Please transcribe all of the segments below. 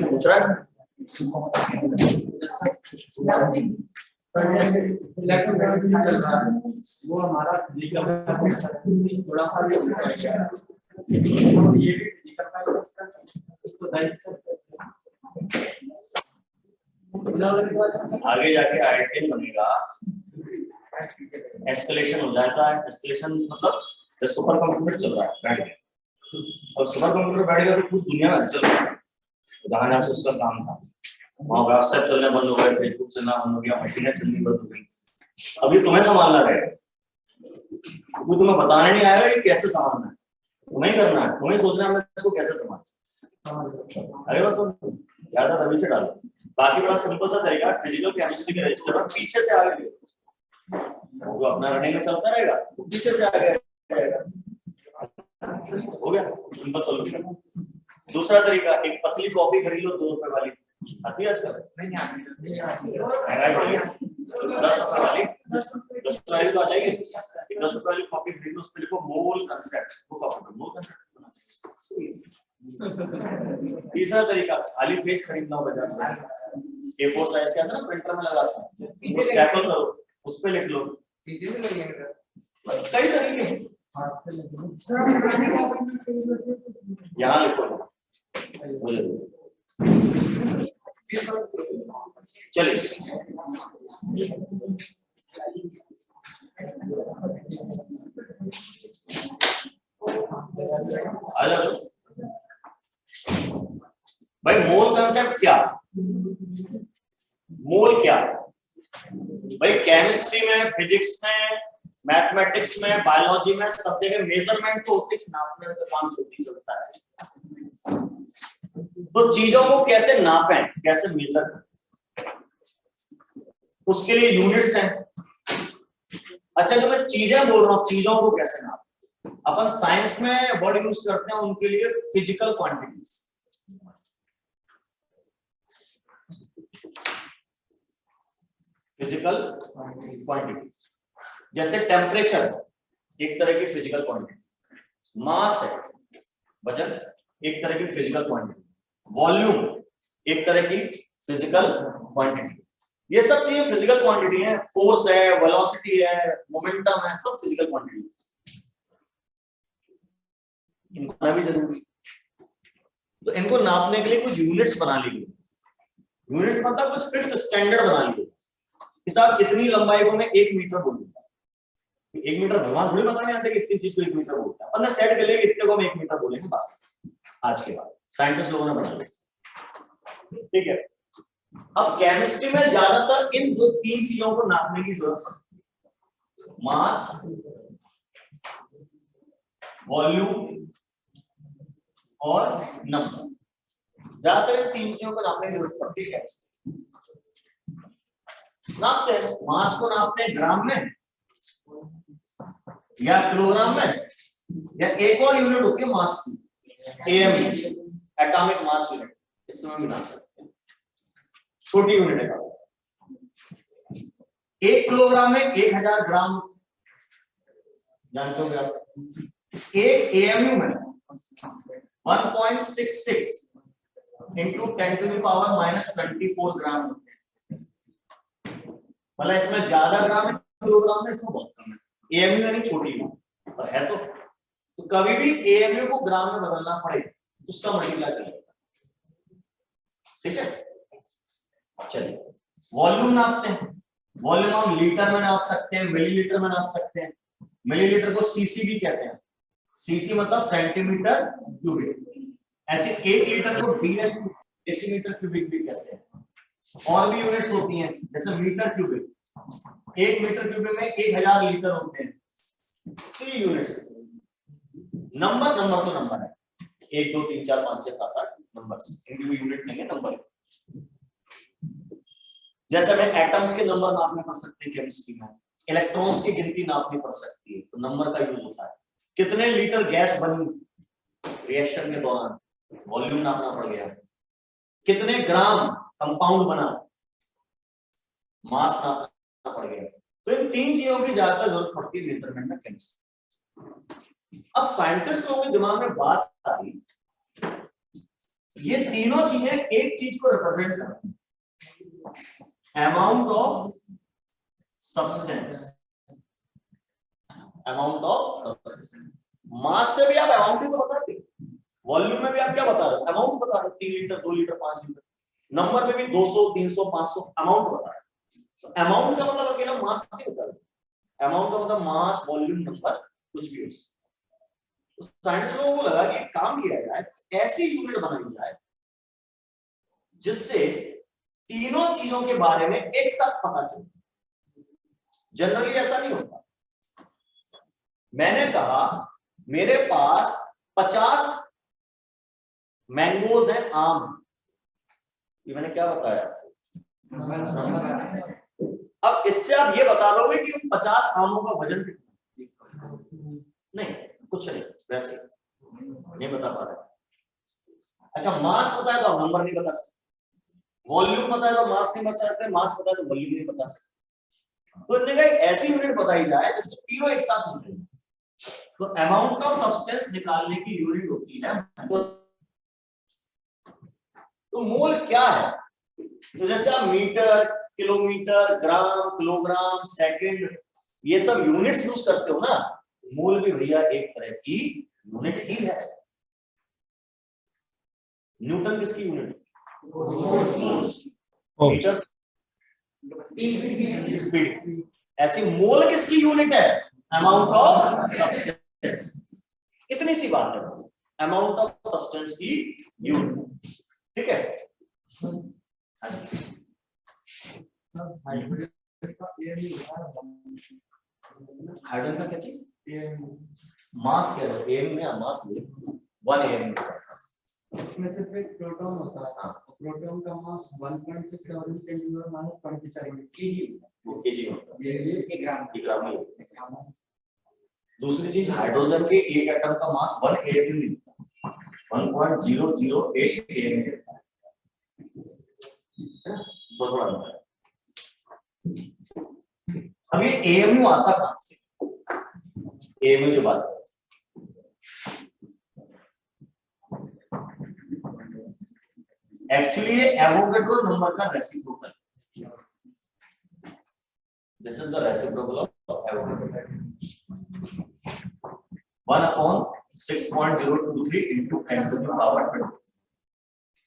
पूछ रहा है वो हमारा थोड़ा आगे जाके आईआईटी बनेगा, एस्केलेशन हो जाता है। एस्केलेशन मतलब जब सुपर कंप्यूटर चल रहा है बैठ गया, और सुपर कंप्यूटर बैठ गया तो पूरी दुनिया में चल रहा है। जहाँ जहाँ से उसका काम था वहाँ व्हाट्सएप चलना बंद हो गया, फेसबुक चलना बंद हो गया, मशीनें चलनी बंद हो गई। अभी तुम्हें संभालना रहेगा, वो तुम्हें बताने नहीं आएगा कि कैसे संभालना है, तुम्हें करना है, तुम्हें सोचना है मैं इसको कैसे संभालूं। अगर बस ज्यादा तभी से डालो, बाकी बड़ा सिंपल सा तरीका है। फिजिकल केमिस्ट्री के रजिस्टर में पीछे से आगे ले, जो अपना रनिंग में चलता रहेगा वो पीछे से आगे रहेगा। हो गया सिंपल सोल्यूशन। दूसरा तरीका, एक पतली कॉपी खरीद लो 2 रुपए वाली, आती है आजकल? महंगाई बढ़ गई, 10 रुपए वाली, 10 रुपए वाली तो आ जाएगी। 10 रुपए वाली कॉपी खरीद लो, उस पे लिखो मोल कंसेप्ट, वो कॉपी मोल कंसेप्ट। तीसरा तरीका, खाली पेज खरीद लो बाजार से, A4 साइज के आता है ना, प्रिंटर में लगाते हैं, वो स्टैपल करो, उस पे लिख लो। कई तरीके हैं, यहाँ लिखो। चलिए आ जाओ भाई। मोल कंसेप्ट क्या? मोल क्या भाई? केमिस्ट्री में, फिजिक्स में, मैथमेटिक्स में, बायोलॉजी में सब जगह मेजरमेंट तो होती है, नापने का काम छोटी चलता है। तो चीजों को कैसे नापें, कैसे मेजर करें, उसके लिए यूनिट्स हैं। अच्छा, जो मैं चीजें बोल रहा हूं, चीजों को कैसे नापें, अपन साइंस में वर्ड यूज करते हैं उनके लिए फिजिकल क्वांटिटीज। फिजिकल क्वांटिटीज जैसे टेम्परेचर एक तरह की फिजिकल क्वांटिटी, मास है वजन एक तरह की फिजिकल क्वांटिटी, वॉल्यूम एक तरह की फिजिकल क्वांटिटी। ये सब चीजें फिजिकल क्वांटिटी है। फोर्स है, वेलोसिटी है, मोमेंटम है, सब फिजिकल क्वांटिटी। इनको भी जरूरी, तो इनको नापने के लिए कुछ यूनिट्स बना ली गई। यूनिट्स मतलब कुछ फिक्स स्टैंडर्ड बना ली गई कि साहब इतनी लंबाई को मैं 1 मीटर बोलूंगा। 1 मीटर भगवान थोड़ी बताने आते कि इतनी चीज को 1 मीटर बोलता है, अपन सेट कर लेंगे इतने को हम 1 मीटर बोलेंगे बात। आज के बाद साइंटिस्ट लोगों ने बना लिया, ठीक है। अब केमिस्ट्री में ज्यादातर इन 2-3 चीजों को नापने की जरूरत पड़ती है, मास, वॉल्यूम और नंबर। ज्यादातर इन 3 चीजों को नापने की जरूरत पड़ती है। नापते हैं, मास को नापते हैं ग्राम में या किलोग्राम में, या एक और यूनिट होती है मास की, एएमयू, एटॉमिक मास यूनिट, इसमें भी नाप सकते हैं, छोटी यूनिट है। 1 किलोग्राम में 1000 ग्राम, जानते होंगे आप। एक एएमयू में 1.66 इंटू 10⁻⁻24 ग्राम होते हैं। मतलब इसमें ज्यादा ग्राम है किलोग्राम में, इसमें बहुत कम है। एएमयू यानी छोटी यूनिट और है। तो कभी भी एएमयू को ग्राम में बदलना पड़े तो उसका मल्टीप्लाई करेगा, ठीक है। चलिए वॉल्यूम नापते हैं। वॉल्यूम हम लीटर में नाप सकते हैं, मिलीलीटर में नाप सकते हैं। मिलीलीटर को सीसी भी कहते हैं, सीसी मतलब सेंटीमीटर क्यूबिक। ऐसे 1 लीटर को डेसीमीटर क्यूबिक भी कहते हैं। और भी यूनिट्स होती हैं जैसे मीटर क्यूबिक, 1 मीटर क्यूबिक में 1000 लीटर होते हैं। 3 यूनिट्स। नंबर तो नंबर है, 1 2 3 4 5 6 7 8 नंबर, इनकी यूनिट नहीं है, नंबर। जैसे हमें एटम्स के नंबर नापने पड़ सकते हैं केमिस्ट्री में, इलेक्ट्रॉन्स की गिनती नापनी पड़ सकती है, तो नंबर का यूज होता है। कितने लीटर गैस बनी रिएक्शन के दौरान, वॉल्यूम नापना पड़ गया। कितने ग्राम कंपाउंड बना, मास नापना पड़ गया। तो इन 3 चीजों की ज्यादातर जरूरत पड़ती है मेजरमेंट में केमिस्ट्री। अब साइंटिस्ट लोगों के दिमाग में बात आई, ये तीनों चीजें एक चीज को रिप्रेजेंट करती हैं, amount of substance, amount of substance. Mass से भी आप अमाउंट ही तो बताते, वॉल्यूम में भी आप क्या बता रहे हो, अमाउंट बता रहे हो, 3 लीटर 2 लीटर 5 लीटर, नंबर में भी 200 300 500 अमाउंट बता रहे हो। तो अमाउंट का मतलब अकेला मास नहीं बता रहे, अमाउंट का मतलब मास वॉल्यूम नंबर कुछ भी हो सकता। तो साइंटिस्ट लोगों को लगा कि एक काम किया जाए, ऐसी यूनिट बनाई जाए जिससे तीनों चीजों के बारे में एक साथ पता चले। जनरली ऐसा नहीं होता। मैंने कहा मेरे पास 50 मैंगोज हैं, आम, ये मैंने क्या बताया? अब इससे आप ये बता दोगे कि उन 50 आमों का वजन कितना? नहीं, कुछ नहीं, वैसे नहीं बता पा रहे। अच्छा, मास पता है तो आप नंबर नहीं बता सकते, वॉल्यूम पता है तो मास नहीं बता सकते, मास पता है तो वॉल्यूम नहीं बता सकते। तो इन्होंने कहा ऐसी यूनिट बताई जाए जिससे तीनों एक साथ मिल रही। तो अमाउंट ऑफ सब्सटेंस निकालने की यूनिट होती है। तो मोल क्या है? तो जैसे आप मीटर, किलोमीटर, ग्राम, किलोग्राम, सेकंड, ये सब यूनिट्स यूज करते हो ना, मोल भी भैया एक तरह की यूनिट ही है। न्यूटन किसकी यूनिट? Metre speed. ऐसी मोल किसकी यूनिट है? Amount of substance. इतनी सी बात है, अमाउंट ऑफ सब्सटेंस की यूनिट। ठीक है। हाइड्रोजन का क्या चीज? मास कह दो, एम में मास ले 1 एम। इसमें सिर्फ एक प्रोटॉन होता है, प्रोटॉन का मास 1.67 केजी, वो केजी होता है, ये ग्राम में। दूसरी चीज, हाइड्रोजन के एक एटम का मास 1 एम मिलता है, 1.008 एम मिलता है। थोड़ा अब ये एएमयू आता कहां से? एएमयू जो बात एक्चुअली ये एवोगैड्रो नंबर का reciprocal, this is the reciprocal of Avogadro, 1/6.023 into 10 to the power 20।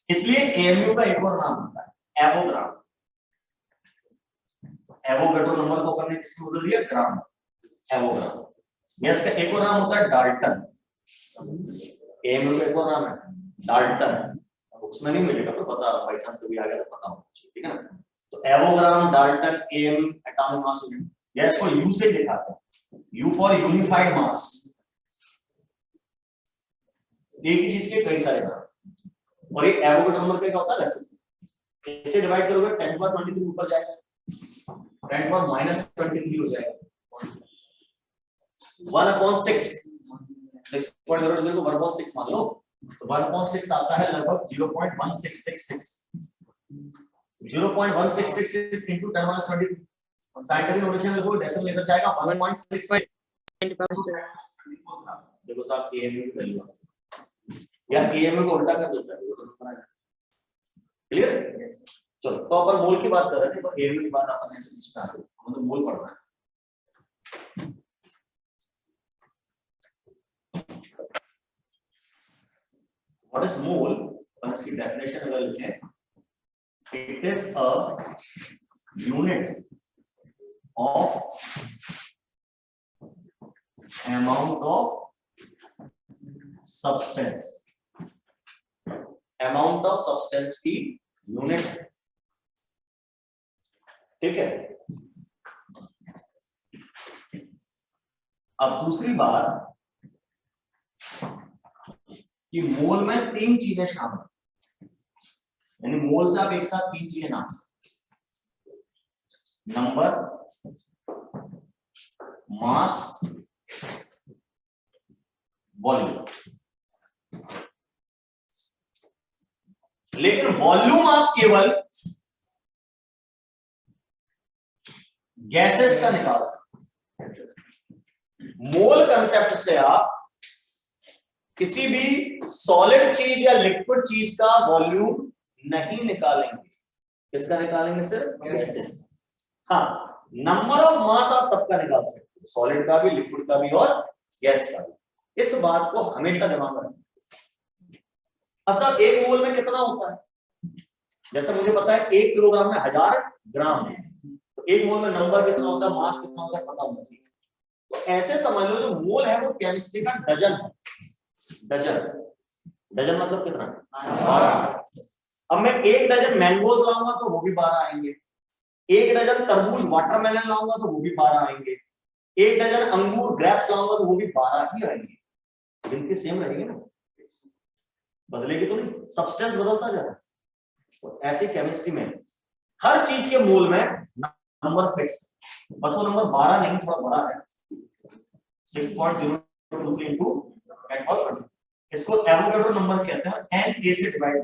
इसलिए एएमयू का एक और नाम होता है एवोग्राम। एवोगैड्रो नंबर को करने किसकी बदल दिया? ग्राम, एवोग्राम। यस का एक और नाम होता है डाल्टन। एएमयू का एक और नाम है डाल्टन, उसमें नहीं मिलेगा तो बता रहा हूं, बाई चांस कभी आ गया तो पता होना चाहिए, ठीक है ना। तो एवोग्राम, dalton, AMU, atomic mass unit. या इसको यू से दिखाते हैं, यू फॉर यूनिफाइड मास। एक ही चीज के कई सारे नाम, और ये एवोगैड्रो नंबर का क्या होता है? रेसिप्रोकल। इसे डिवाइड करोगे 10^23 ऊपर जाएगा, 10^-23 हो जाएगा, 1/6, 6.0 को 1/6 मान लो, तो 1/6 आता है लगभग 0.1666, 0.1666 into 10^23। साइंटिफिक नोटेशन में कोई डेसिमल लेकर जाएगा 1.66। देखो साहब, एएमयू की वैल्यू या एएमयू को उल्टा कर देता है, क्लियर? चलो, तो अपन मोल की बात कर रहे थे, तो एएमयू की बात अपन ऐसे पूछना है, मतलब मोल पढ़ना है। What is mole? अपन इसकी डेफिनेशन अगर लिखें, it is a unit of amount of substance, amount of substance की यूनिट है, ठीक है। अब दूसरी बात कि मोल में 3 चीजें शामिल, यानी मोल से आप एक साथ 3 चीजें नाम सकते, नंबर, मास, वॉल्यूम। लेकिन वॉल्यूम आप केवल गैसेस का निकाल सकते, मोल कंसेप्ट से आप किसी भी सॉलिड चीज या लिक्विड चीज का वॉल्यूम नहीं निकालेंगे। किसका निकालेंगे? सिर्फ गैसेस। हाँ, नंबर ऑफ मास आप सबका निकाल सकते हो, सॉलिड का भी, लिक्विड का भी और गैस का भी। इस बात को हमेशा दिमाग में रखना। असल एक मोल में कितना होता है? जैसे मुझे पता है 1 किलोग्राम में 1000 ग्राम है, तो 1 मोल में नंबर कितना होता है, मास कितना होता है, पता होना चाहिए। तो ऐसे समझ लो जो मोल है वो केमिस्ट्री का डजन है। डजन, डजन मतलब कितना? 12। अब मैं 1 डजन मैंगोज लाऊंगा तो वो भी 12 आएंगे। 1 डजन तरबूज वाटरमेलन लाऊंगा तो वो भी 12 आएंगे। 1 डजन अंगूर ग्रेप्स लाऊंगा तो वो भी 12 ही आएंगे। गिनती सेम रहेगी ना, बदलेगी तो नहीं, सब्सटेंस बदलता जा रहा है। तो ऐसी केमिस्ट्री में हर चीज के मोल में नंबर फिक्स, बस वो नंबर 12 नहीं, थोड़ा बड़ा है, 6.023 into 10^20। इसको एवोगैड्रो नंबर कहते हैं, n a से डिवाइड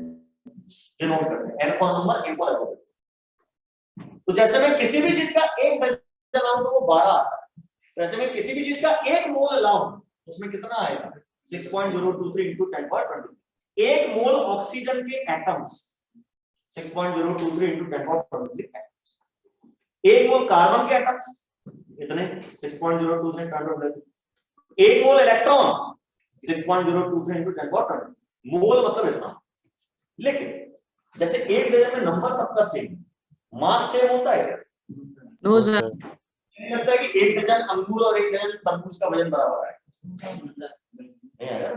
डिनोट करते हैं, n for number, a for Avogadro. तो जैसे मैं किसी भी चीज का 1 डजन लाऊं तो वो 12 आता है, वैसे मैं किसी भी चीज का 1 मोल लाऊं उसमें कितना आएगा? 6.023 into 10^20। 1 मोल ऑक्सीजन के atoms 6.023 into 10^23 atoms. 1 mole carbon के एटम्स इतने 6.023 10^20। 1 मोल इलेक्ट्रॉन 6.023 into 10^20। मोल मतलब इतना। लेकिन जैसे 1 डजन में नंबर सबका सेम, मास सेम होता है क्या? No sir. नहीं लगता है कि 1 डजन अंगूर और 1 डजन तरबूज का वजन बराबर है? नहीं है ना?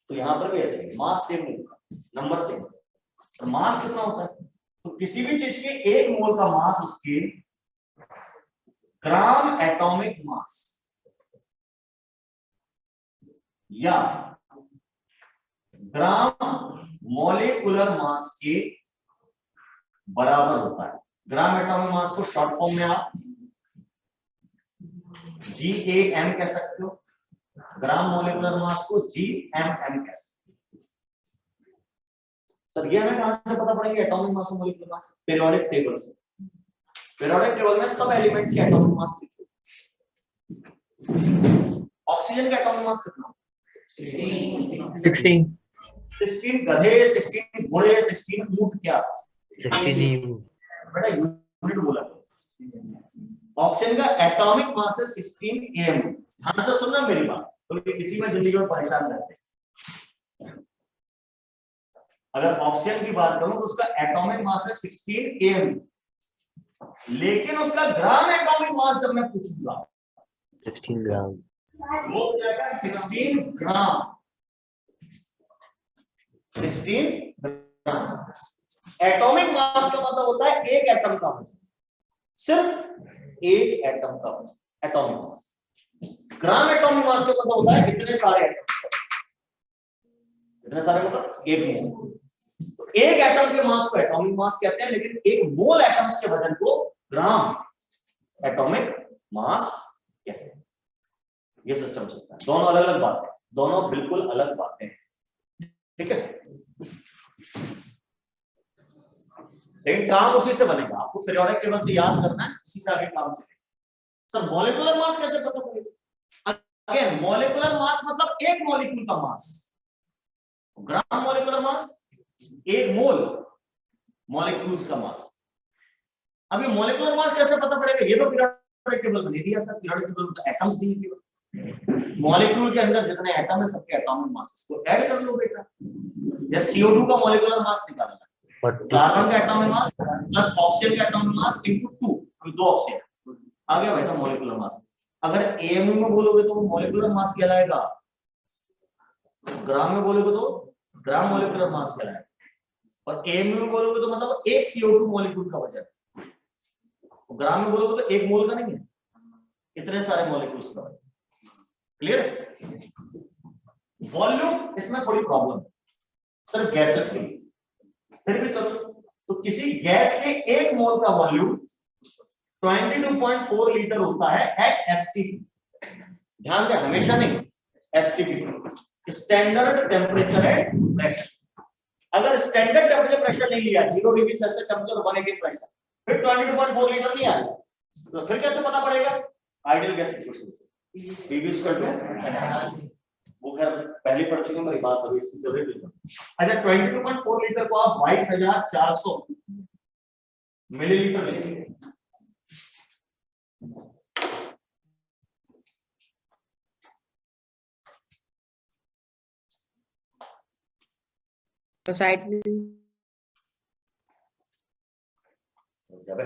तो यहां पर भी ऐसे ही मास सेम नहीं होगा, नंबर सेम। और मास कितना होता है? तो किसी भी चीज के 1 मोल का मास उसके ग्राम एटॉमिक मास या ग्राम मॉलिक्यूलर मास के बराबर होता है। ग्राम एटॉमिक मास को शॉर्ट फॉर्म में आप GAM कह सकते हो, ग्राम मॉलिक्यूलर मास को GMM कह सकते हो। सर ये हमें कहां से पता पड़ेगा एटॉमिक मास और मॉलिक्यूलर मास? पीरियोडिक टेबल से। पीरियोडिक टेबल में सब एलिमेंट्स के एटॉमिक मास लिखो। ऑक्सीजन का एटॉमिक मास कितना? 16 16 गधे, 16 घोड़े, 16 ऊंट, क्या 16 बेटा यूनिट बोला। ऑक्सीजन का एटॉमिक मास है 16 am। ध्यान से सुनना मेरी बात, क्योंकि तो किसी में जिंदगी में परेशान रहते हैं। अगर ऑक्सीजन की बात करूं तो उसका एटॉमिक मास है 16 am, लेकिन उसका ग्राम एटॉमिक मास जब मैं पूछूंगा 16 ग्राम, वो हो जाएगा 16 ग्राम। 16 ग्राम। एटॉमिक मास का मतलब होता है एक एटम का वजन, सिर्फ एक एटम का वजन, atomic mass. Gram atomic mass का मतलब होता है इतने सारे एटम, इतने सारे मतलब एक मोल। तो एक एटम के मास को एटॉमिक मास कहते हैं, लेकिन एक मोल एटम्स के वजन को ग्राम एटॉमिक मास कहते हैं। ये सिस्टम चलता है। दोनों अलग अलग बातें, दोनों बिल्कुल अलग बातें, ठीक है। लेकिन काम उसी से बनेगा, आपको पीरियोडिक टेबल से याद करना है, उसी से आगे काम चलेगा। सर मॉलिक्यूलर मास कैसे पता पड़ेगा? अगेन मॉलिक्यूलर मास मतलब एक मॉलिक्यूल का मास। ग्राम मॉलिक्यूलर मास एक मोल मॉलिक्यूल्स का मास। अभी मॉलिक्यूलर मास कैसे पता पड़ेगा? ये तो पीरियोडिक टेबल में नहीं दिया सर। पीरियोडिक टेबल में तो एटम्स दिए केवल, मॉलिक्यूल के अंदर जितने एटम है सबके एटॉमिक मास को ऐड कर लो बेटा। या CO2 का मॉलिक्यूलर मास निकालना है, कार्बन का एटॉमिक मास प्लस ऑक्सीजन का एटॉमिक मास इनटू 2, 2 ऑक्सीजन आ गया वैसा मॉलिक्यूलर मास। अगर AMU में बोलोगे तो वो मॉलिक्यूलर मास कहलाएगा, ग्राम में बोलोगे तो ग्राम मॉलिक्यूलर मास कहलाएगा, और AMU में बोलोगे तो मतलब एक CO2 मॉलिक्यूल का वजन। ग्राम में बोलोगे तो एक मोल का नहीं है, इतने सारे मॉलिक्यूल्स का वजन। क्लियर? वॉल्यूम इसमें थोड़ी प्रॉब्लम है सर गैसेस के लिए, फिर भी चलो। तो किसी गैस के एक मोल का वॉल्यूम 22.4 लीटर होता है एट STP। ध्यान दें, हमेशा नहीं, STP standard temperature at pressure. अगर स्टैंडर्ड टेम्परेचर प्रेशर नहीं लिया, 0 डिग्री सेल्सियस टेम्परेचर 180 प्रेशर, फिर 22.4 लीटर नहीं आएगा। तो फिर कैसे पता पड़ेगा? आइडियल गैस इक्वेशन से, PV = वो खैर पहले पढ़ चुके हैं, मेरी बात अभी इसकी जरूरत नहीं। अच्छा 22.4 लीटर को आप 22,400 मिलीलीटर लेंगे। तो साइड में जब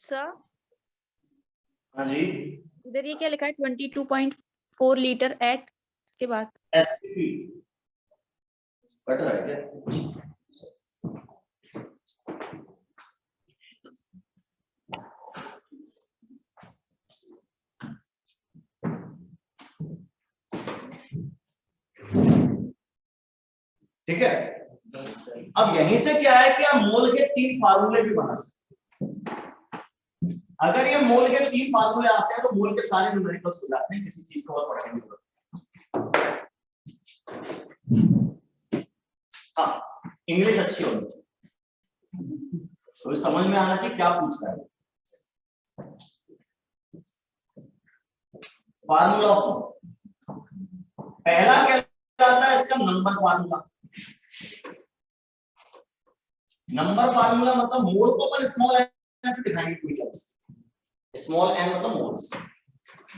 सर हाँ जी, इधर ये क्या लिखा है 22.4 लीटर एट इसके बाद एसपी बेटर है क्या? ठीक है, अब यहीं से क्या है कि आप मोल के 3 फार्मूले भी बना सकते। अगर ये मोल के 3 फार्मूले आते हैं तो मोल के सारे न्यूमेरिकल्स हो जाते हैं, किसी चीज को और पढ़ने की जरूरत नहीं। हाँ, इंग्लिश अच्छी होनी चाहिए, तो समझ में आना चाहिए क्या पूछ रहा है। फार्मूला ऑफ पहला क्या आता है इसका? Number formula. नंबर फार्मूला मतलब मोल को अपन स्मॉल एन से दिखाएंगे, कोई क्या स्मॉल एन मतलब मोल्स।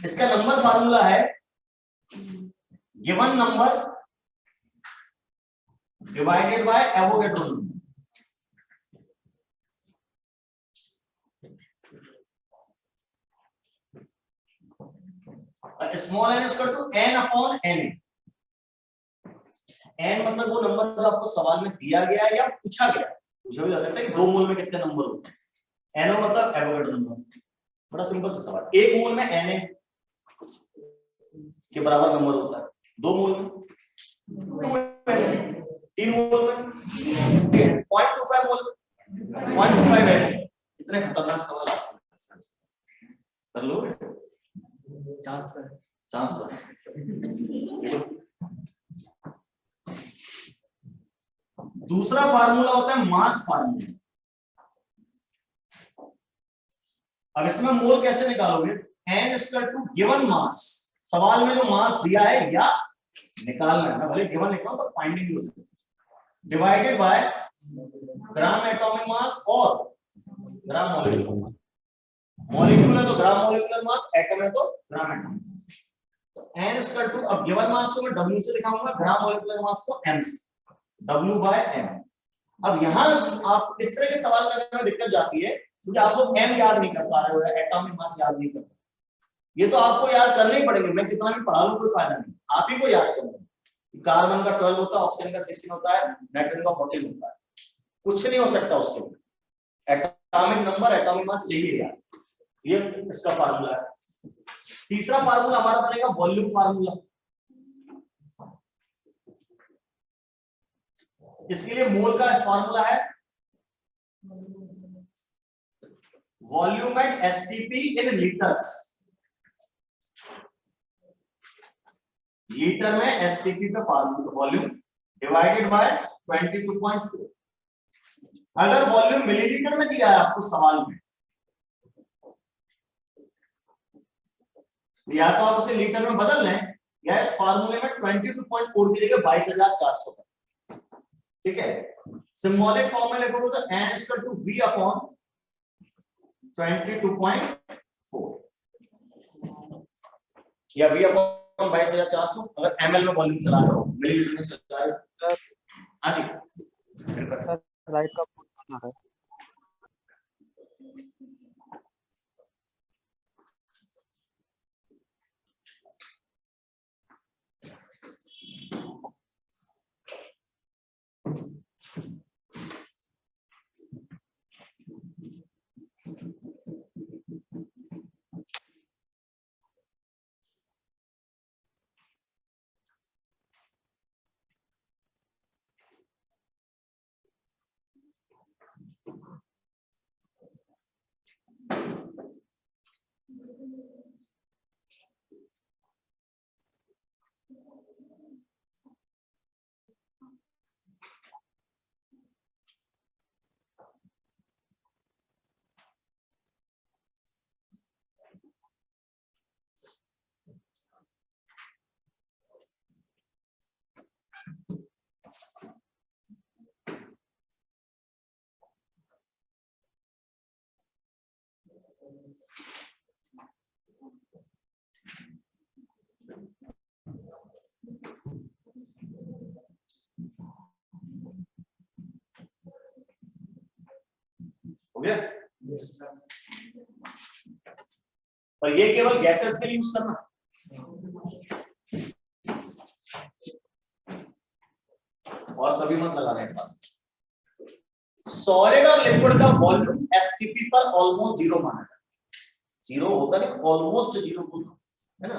इसका नंबर फार्मूला है given number divided by Avogadro number. Small N equal to N upon N. N मतलब वो नंबर जो आपको सवाल में दिया गया है या पूछा गया है। पूछा भी जा सकता है कि 2 मोल में कितने नंबर होते हैं। एनओ मतलब एवोगैड्रो नंबर। बड़ा सिंपल सा सवाल। 1 मोल में Na के बराबर नंबर होता है, 2 मोल में 2, 3 मोल में 0.25 मोल में 0.25 है। इतने खतरनाक सवाल आप कर लो, चांस तो दूसरा फार्मूला होता है मास फार्मूला। अब इसमें मोल कैसे निकालोगे? n equal to given mass. सवाल में जो मास दिया है या निकालना है, भले गिवन लिखा तो फाइंडिंग भी हो सकती है, divided by gram atomic mass और ग्राम मॉलिक्यूलर। मॉलिक्यूल है तो ग्राम मॉलिक्यूलर मास, एटम है तो ग्राम एटॉमिक मास। तो n इक्वल टू, अब गिवन मास को मैं w से दिखाऊंगा, ग्राम मॉलिक्यूलर मास को m से, w बाय m। अब यहां आप इस तरह के सवाल करने में दिक्कत जाती है क्योंकि आप लोग m याद नहीं कर पा रहे हो, एटॉमिक मास याद नहीं कर रहे। ये तो आपको याद करने ही पड़ेंगे, मैं कितना भी पढ़ा लूं कोई फायदा नहीं, आप ही को याद करना है। कार्बन का 12 होता है, ऑक्सीजन का 16 होता है, नाइट्रोजन का 14 होता है, कुछ नहीं हो सकता उसके लिए। एटॉमिक नंबर एटॉमिक मास चाहिए यार, ये इसका फार्मूला है। तीसरा फार्मूला हमारा बनेगा वॉल्यूम फार्मूला। इसके लिए मोल का फार्मूला है volume at STP in litres. Litre में एसटीपी का फार्मूला वॉल्यूम डिवाइडेड बाय 22.4। अगर वॉल्यूम मिलीलीटर में दिया है आपको सवाल में, या तो आप उसे लीटर में बदल लें या इस फार्मूले में 22.4 की जगह 22,400 कर। ठीक है, सिंबॉलिक फॉर्म में लिखोगे तो n equal to v upon 22.4 या v अपॉन 22,400। अगर ml में वॉल्यूम चला रहे हो, मिलीलीटर में चला रहे हो। हाँ जी, राइट का फोन है। हो गया। और ये केवल गैसेस के लिए यूज करना, और कभी मत लगाना एक साथ। सॉलिड और लिक्विड का वॉल्यूम एसटीपी पर ऑलमोस्ट जीरो माना जाता है। जीरो होता नहीं, ऑलमोस्ट जीरो होता है ना,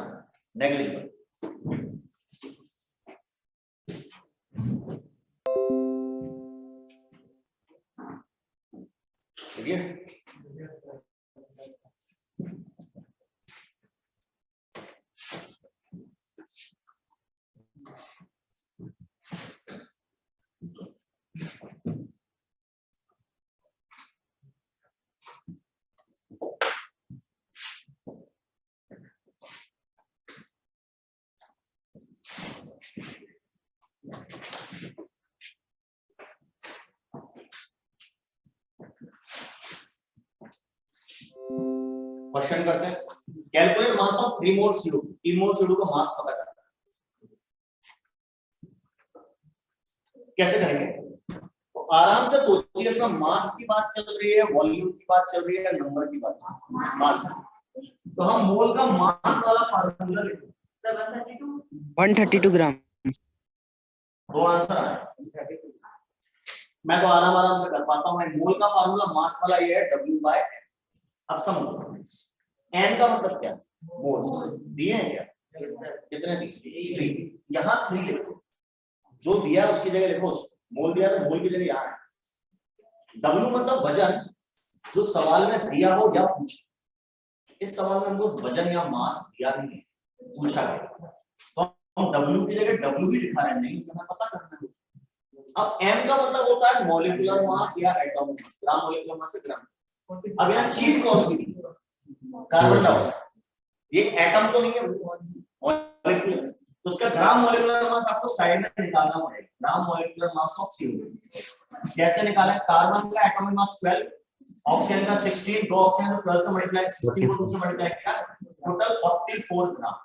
नेग्लिजिबल। ठीक है, क्वेश्चन करते हैं। Calculate mass of 3 mole CO। 3 mole CO का मास पता करना है, कैसे करेंगे? तो आराम से सोचिए, इसमें मास की बात चल रही है, वॉल्यूम की बात चल रही है, नंबर की बात, मास। तो हम मोल का मास वाला फार्मूला लिखें। 132 ग्राम। दो आंसर आए, मैं तो आराम से कर पाता हूँ। मोल का फार्मूला मास वाला ये है W/N। अब समझो N का मतलब क्या? मोल्स दिए हैं क्या? कितने दिए? 3। यहाँ 3 लिखो, जो दिया उसकी जगह लिखो उसको। मोल दिया तो मोल की जगह यहाँ है। W मतलब वजन, जो सवाल में दिया हो या पूछा। इस सवाल में हमको वजन या मास दिया नहीं है, पूछा गया, तो हम W की जगह W ही लिखा है, नहीं हमें पता करना है। अब M का मतलब होता है मॉलिक्यूलर मास या atomic mass. Gram molecular mass है ग्राम। अब यहाँ चीज कौन सी? Carbon dioxide. ये एटम तो नहीं है, मॉलिक्यूलर, तो उसका ग्राम मॉलिक्यूलर मास आपको साइड में निकालना पड़ेगा। Gram molecular mass of CO कैसे निकालें? कार्बन का एटॉमिक मास 12, ऑक्सीजन का 16, दो ऑक्सीजन को 12 से मल्टीप्लाई, 16 को 2 से मल्टीप्लाई किया, टोटल 44 ग्राम।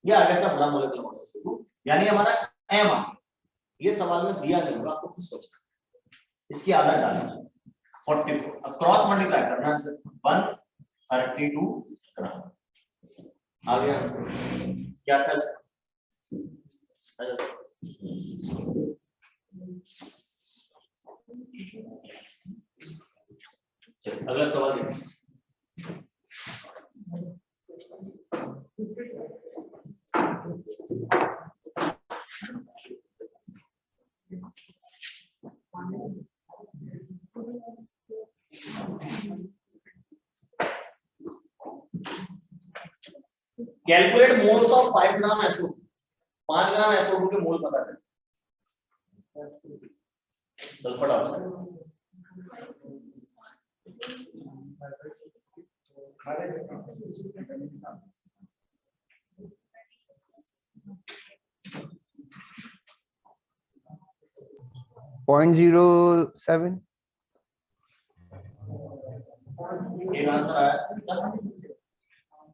ये आ गया सब gram molecular mass of CO, यानी हमारा M आ गया। ये सवाल में दिया नहीं होगा, आपको खुद सोचना, इसकी आदत डालना। 44 अब क्रॉस मल्टीप्लाई करना है, 132 ग्राम आ गया आंसर। क्या था? चलिए अगला सवाल देखिए। Calculate moles of 5 gram SO2। 5 gram SO2 के मोल पता करें। Sulphur dioxide 0.07। एक आंसर आया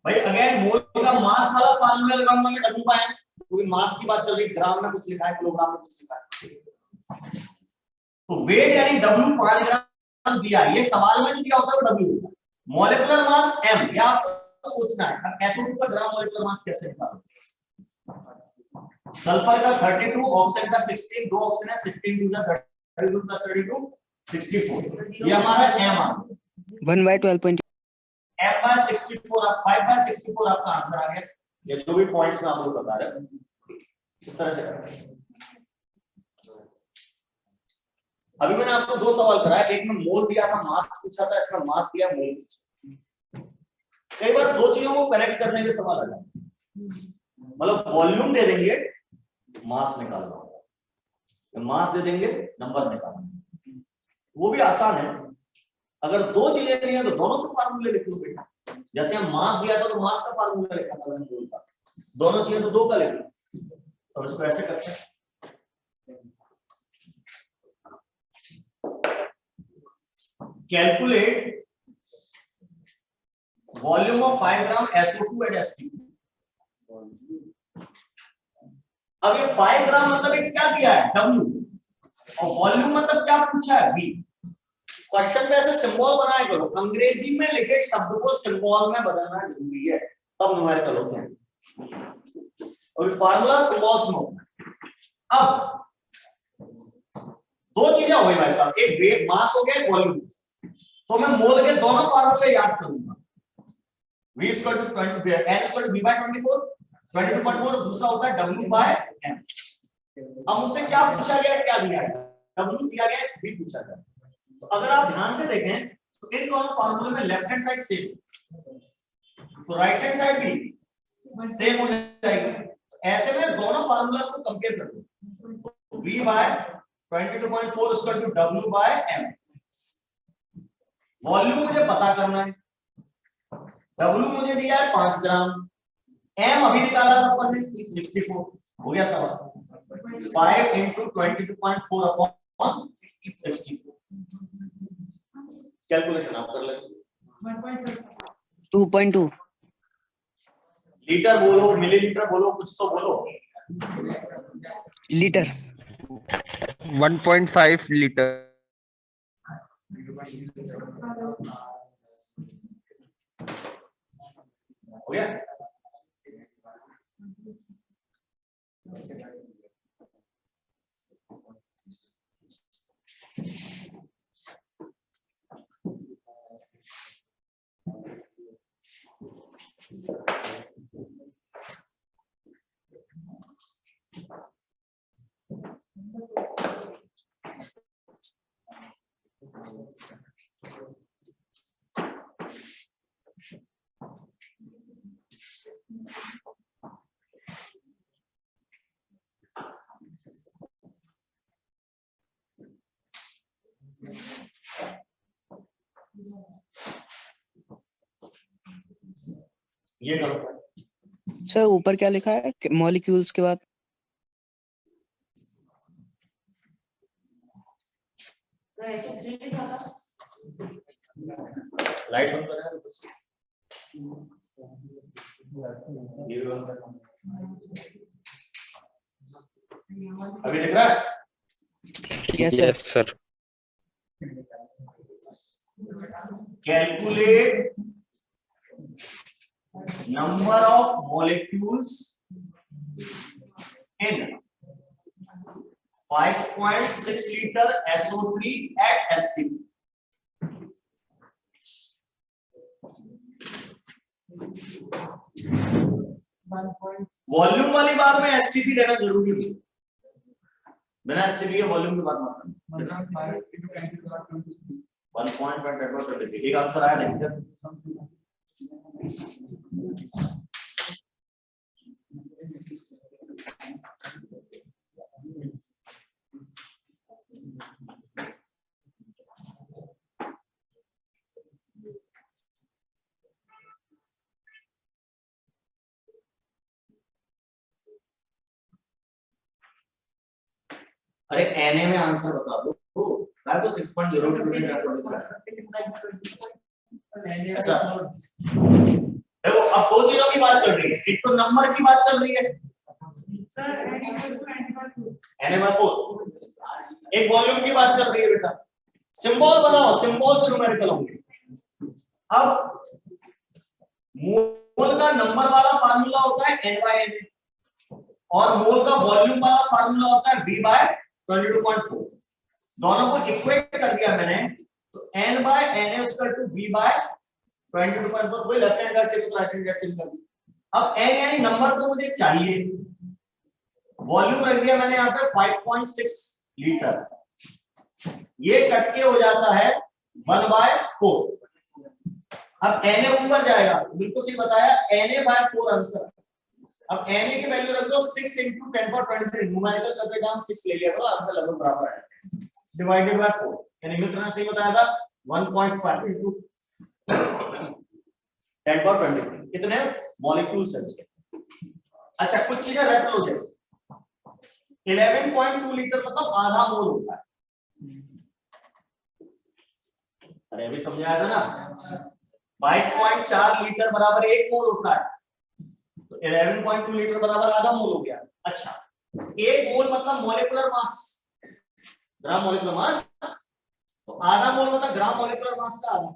भाई। अगेन मोल का मास वाला फार्मूला लगाऊंगा मैं W का M, क्योंकि मास की बात चल रही, ग्राम में कुछ लिखा है, किलोग्राम में कुछ लिखा है। तो वेट यानी W 5 ग्राम दिया, ये सवाल में दिया होता है W होता है। मॉलिक्यूलर मास M, या आपको सोचना है अब SO2 का ग्राम मॉलिक्यूलर मास कैसे निकालो। सल्फर का 32, ऑक्सीजन का 16, दो ऑक्सीजन है, 16 2 32 प्लस 32 64। ये हमारा M आ गया। 1/12. M/64 आप 5/64 आपका आंसर आ गया। ये जो भी पॉइंट्स में आप लोग बता रहे हैं इस तरह से करें। अभी मैंने आपको दो सवाल कराया, एक में मोल दिया था, मास पूछा था, इसमें मास दिया, मोल पूछा। कई बार दो चीजों को कनेक्ट करने के सवाल आ जाते हैं, मतलब वॉल्यूम दे देंगे, मास निकालना होगा, मास दे देंगे, नंबर निकालना, वो भी आसान है। अगर दो चीजें दी हैं तो दोनों के फार्मूले लिख लो बेटा। जैसे हम मास दिया था तो मास का फार्मूला लिखा था मैंने मोल का, दोनों चीजें तो दो का लिख लो। तो इसको ऐसे करते हैं, calculate volume of 5 gram SO2 at STP। अब ये 5 ग्राम मतलब ये क्या दिया है, W, और वॉल्यूम मतलब क्या पूछा है, V। क्वेश्चन में ऐसे सिंबल बनाया करो, अंग्रेजी में लिखे शब्द को सिंबल में बदलना जरूरी है, तब न्यूमेरिकल होते हैं। और फार्मूला सिंबल्स में होता है। अब दो चीजें हो गई भाई साहब, एक वेट मास हो गया, एक वॉल्यूम। तो मैं मोल के दोनों फार्मूले याद करूंगा, V = 20, N = V/24, 22.4, और दूसरा होता है W/M। अब मुझसे क्या पूछा गया, क्या दिया है, W दिया गया, V पूछा गया। तो अगर आप ध्यान से देखें तो इन दोनों फार्मूले में लेफ्ट हैंड साइड सेम, तो राइट हैंड साइड भी सेम हो जाएगी। ऐसे में दोनों फार्मूलास को कंपेयर कर लो, V/22.4 = W/M। वॉल्यूम मुझे पता करना है, W मुझे दिया है 5 ग्राम, M अभी निकाला था अपन ने 64, हो गया सवाल। 5 × 22.4 अपॉन 64। कैलकुलेशन आप कर लेंगे। 2.2 लीटर बोलो, मिलीलीटर बोलो, कुछ तो बोलो। लीटर। 1.5 लीटर। हो गया। ये करो सर ऊपर क्या लिखा है मॉलिक्यूल्स के बाद? लाइट बंद करा है बस। ये भी बंद करा। अभी दिख रहा है? Yes sir. Calculate number of molecules in 5.6 liter SO3 at STP। Volume वाली बात में STP देना जरूरी है, बिना STP के वॉल्यूम की बात मत करना। 1.5 एक आंसर आया देखिए। अरे एनए में आंसर बता दो, मैं तो 6.0 ऐसा। देखो अब दो चीजों की बात चल रही है, एक तो नंबर की बात चल रही है Na/4, एक वॉल्यूम की बात चल रही है बेटा। सिंबल बनाओ, सिंबल से न्यूमेरिकल होंगे। अब मोल का नंबर वाला फार्मूला होता है N/Na और मोल का वॉल्यूम वाला फार्मूला होता है V/22.4। दोनों को इक्वेट कर दिया मैंने, तो N/Na = V/22.4, वही लेफ्ट हैंड साइड से तो राइट हैंड साइड से कर दिया। अब N यानी नंबर तो मुझे चाहिए, वॉल्यूम रख दिया मैंने यहाँ पे 5.6 लीटर, ये कट के हो जाता है 1/4। अब Na ऊपर जाएगा, बिल्कुल सही बताया, Na/4 आंसर। अब Na की वैल्यू रख दो 6 × 10⁻23, न्यूमेरिकल करते टाइम 6 ले लिया करो, आंसर लगभग बराबर आएगा, डिवाइडेड बाय 4, यानी मित्र ने सही बताया था 1.5 × 10⁻23 कितने मॉलिक्यूल्स है इसके। अच्छा कुछ चीजें रट लो, जैसे 11.2 लीटर मतलब आधा मोल होता है। अरे अभी समझाया था ना, 22.4 लीटर बराबर 1 मोल होता है, तो 11.2 लीटर बराबर आधा मोल हो गया। अच्छा 1 मोल मतलब molecular mass, gram molecular mass, तो आधा मोल मतलब ग्राम मॉलिक्यूलर मास का आधा,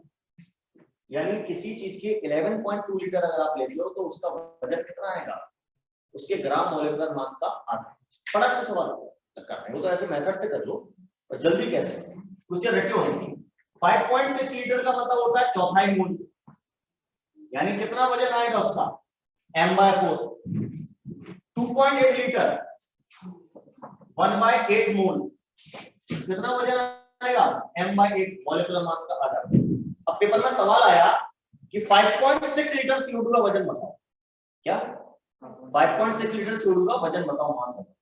यानी किसी चीज के 11.2 लीटर अगर आप लेते हो तो उसका वजन कितना आएगा, उसके ग्राम मॉलिक्यूलर मास का आधा। फटाक से सवाल कर रहे हो तो ऐसे मेथड से कर लो, और जल्दी कैसे, कुछ रटे होंगे। 5.6 लीटर का मतलब होता है चौथाई मोल, यानी कितना वजन आएगा उसका m/4। 2.8 लीटर 1/8 मोल, कितना वजन आएगा m/8, मॉलिक्यूलर मास का आधा। अब पेपर में सवाल आया कि 5.6 लीटर CO2 का वजन बताओ, क्या 5.6 लीटर CO2 का वजन बताओ, मास बताओ।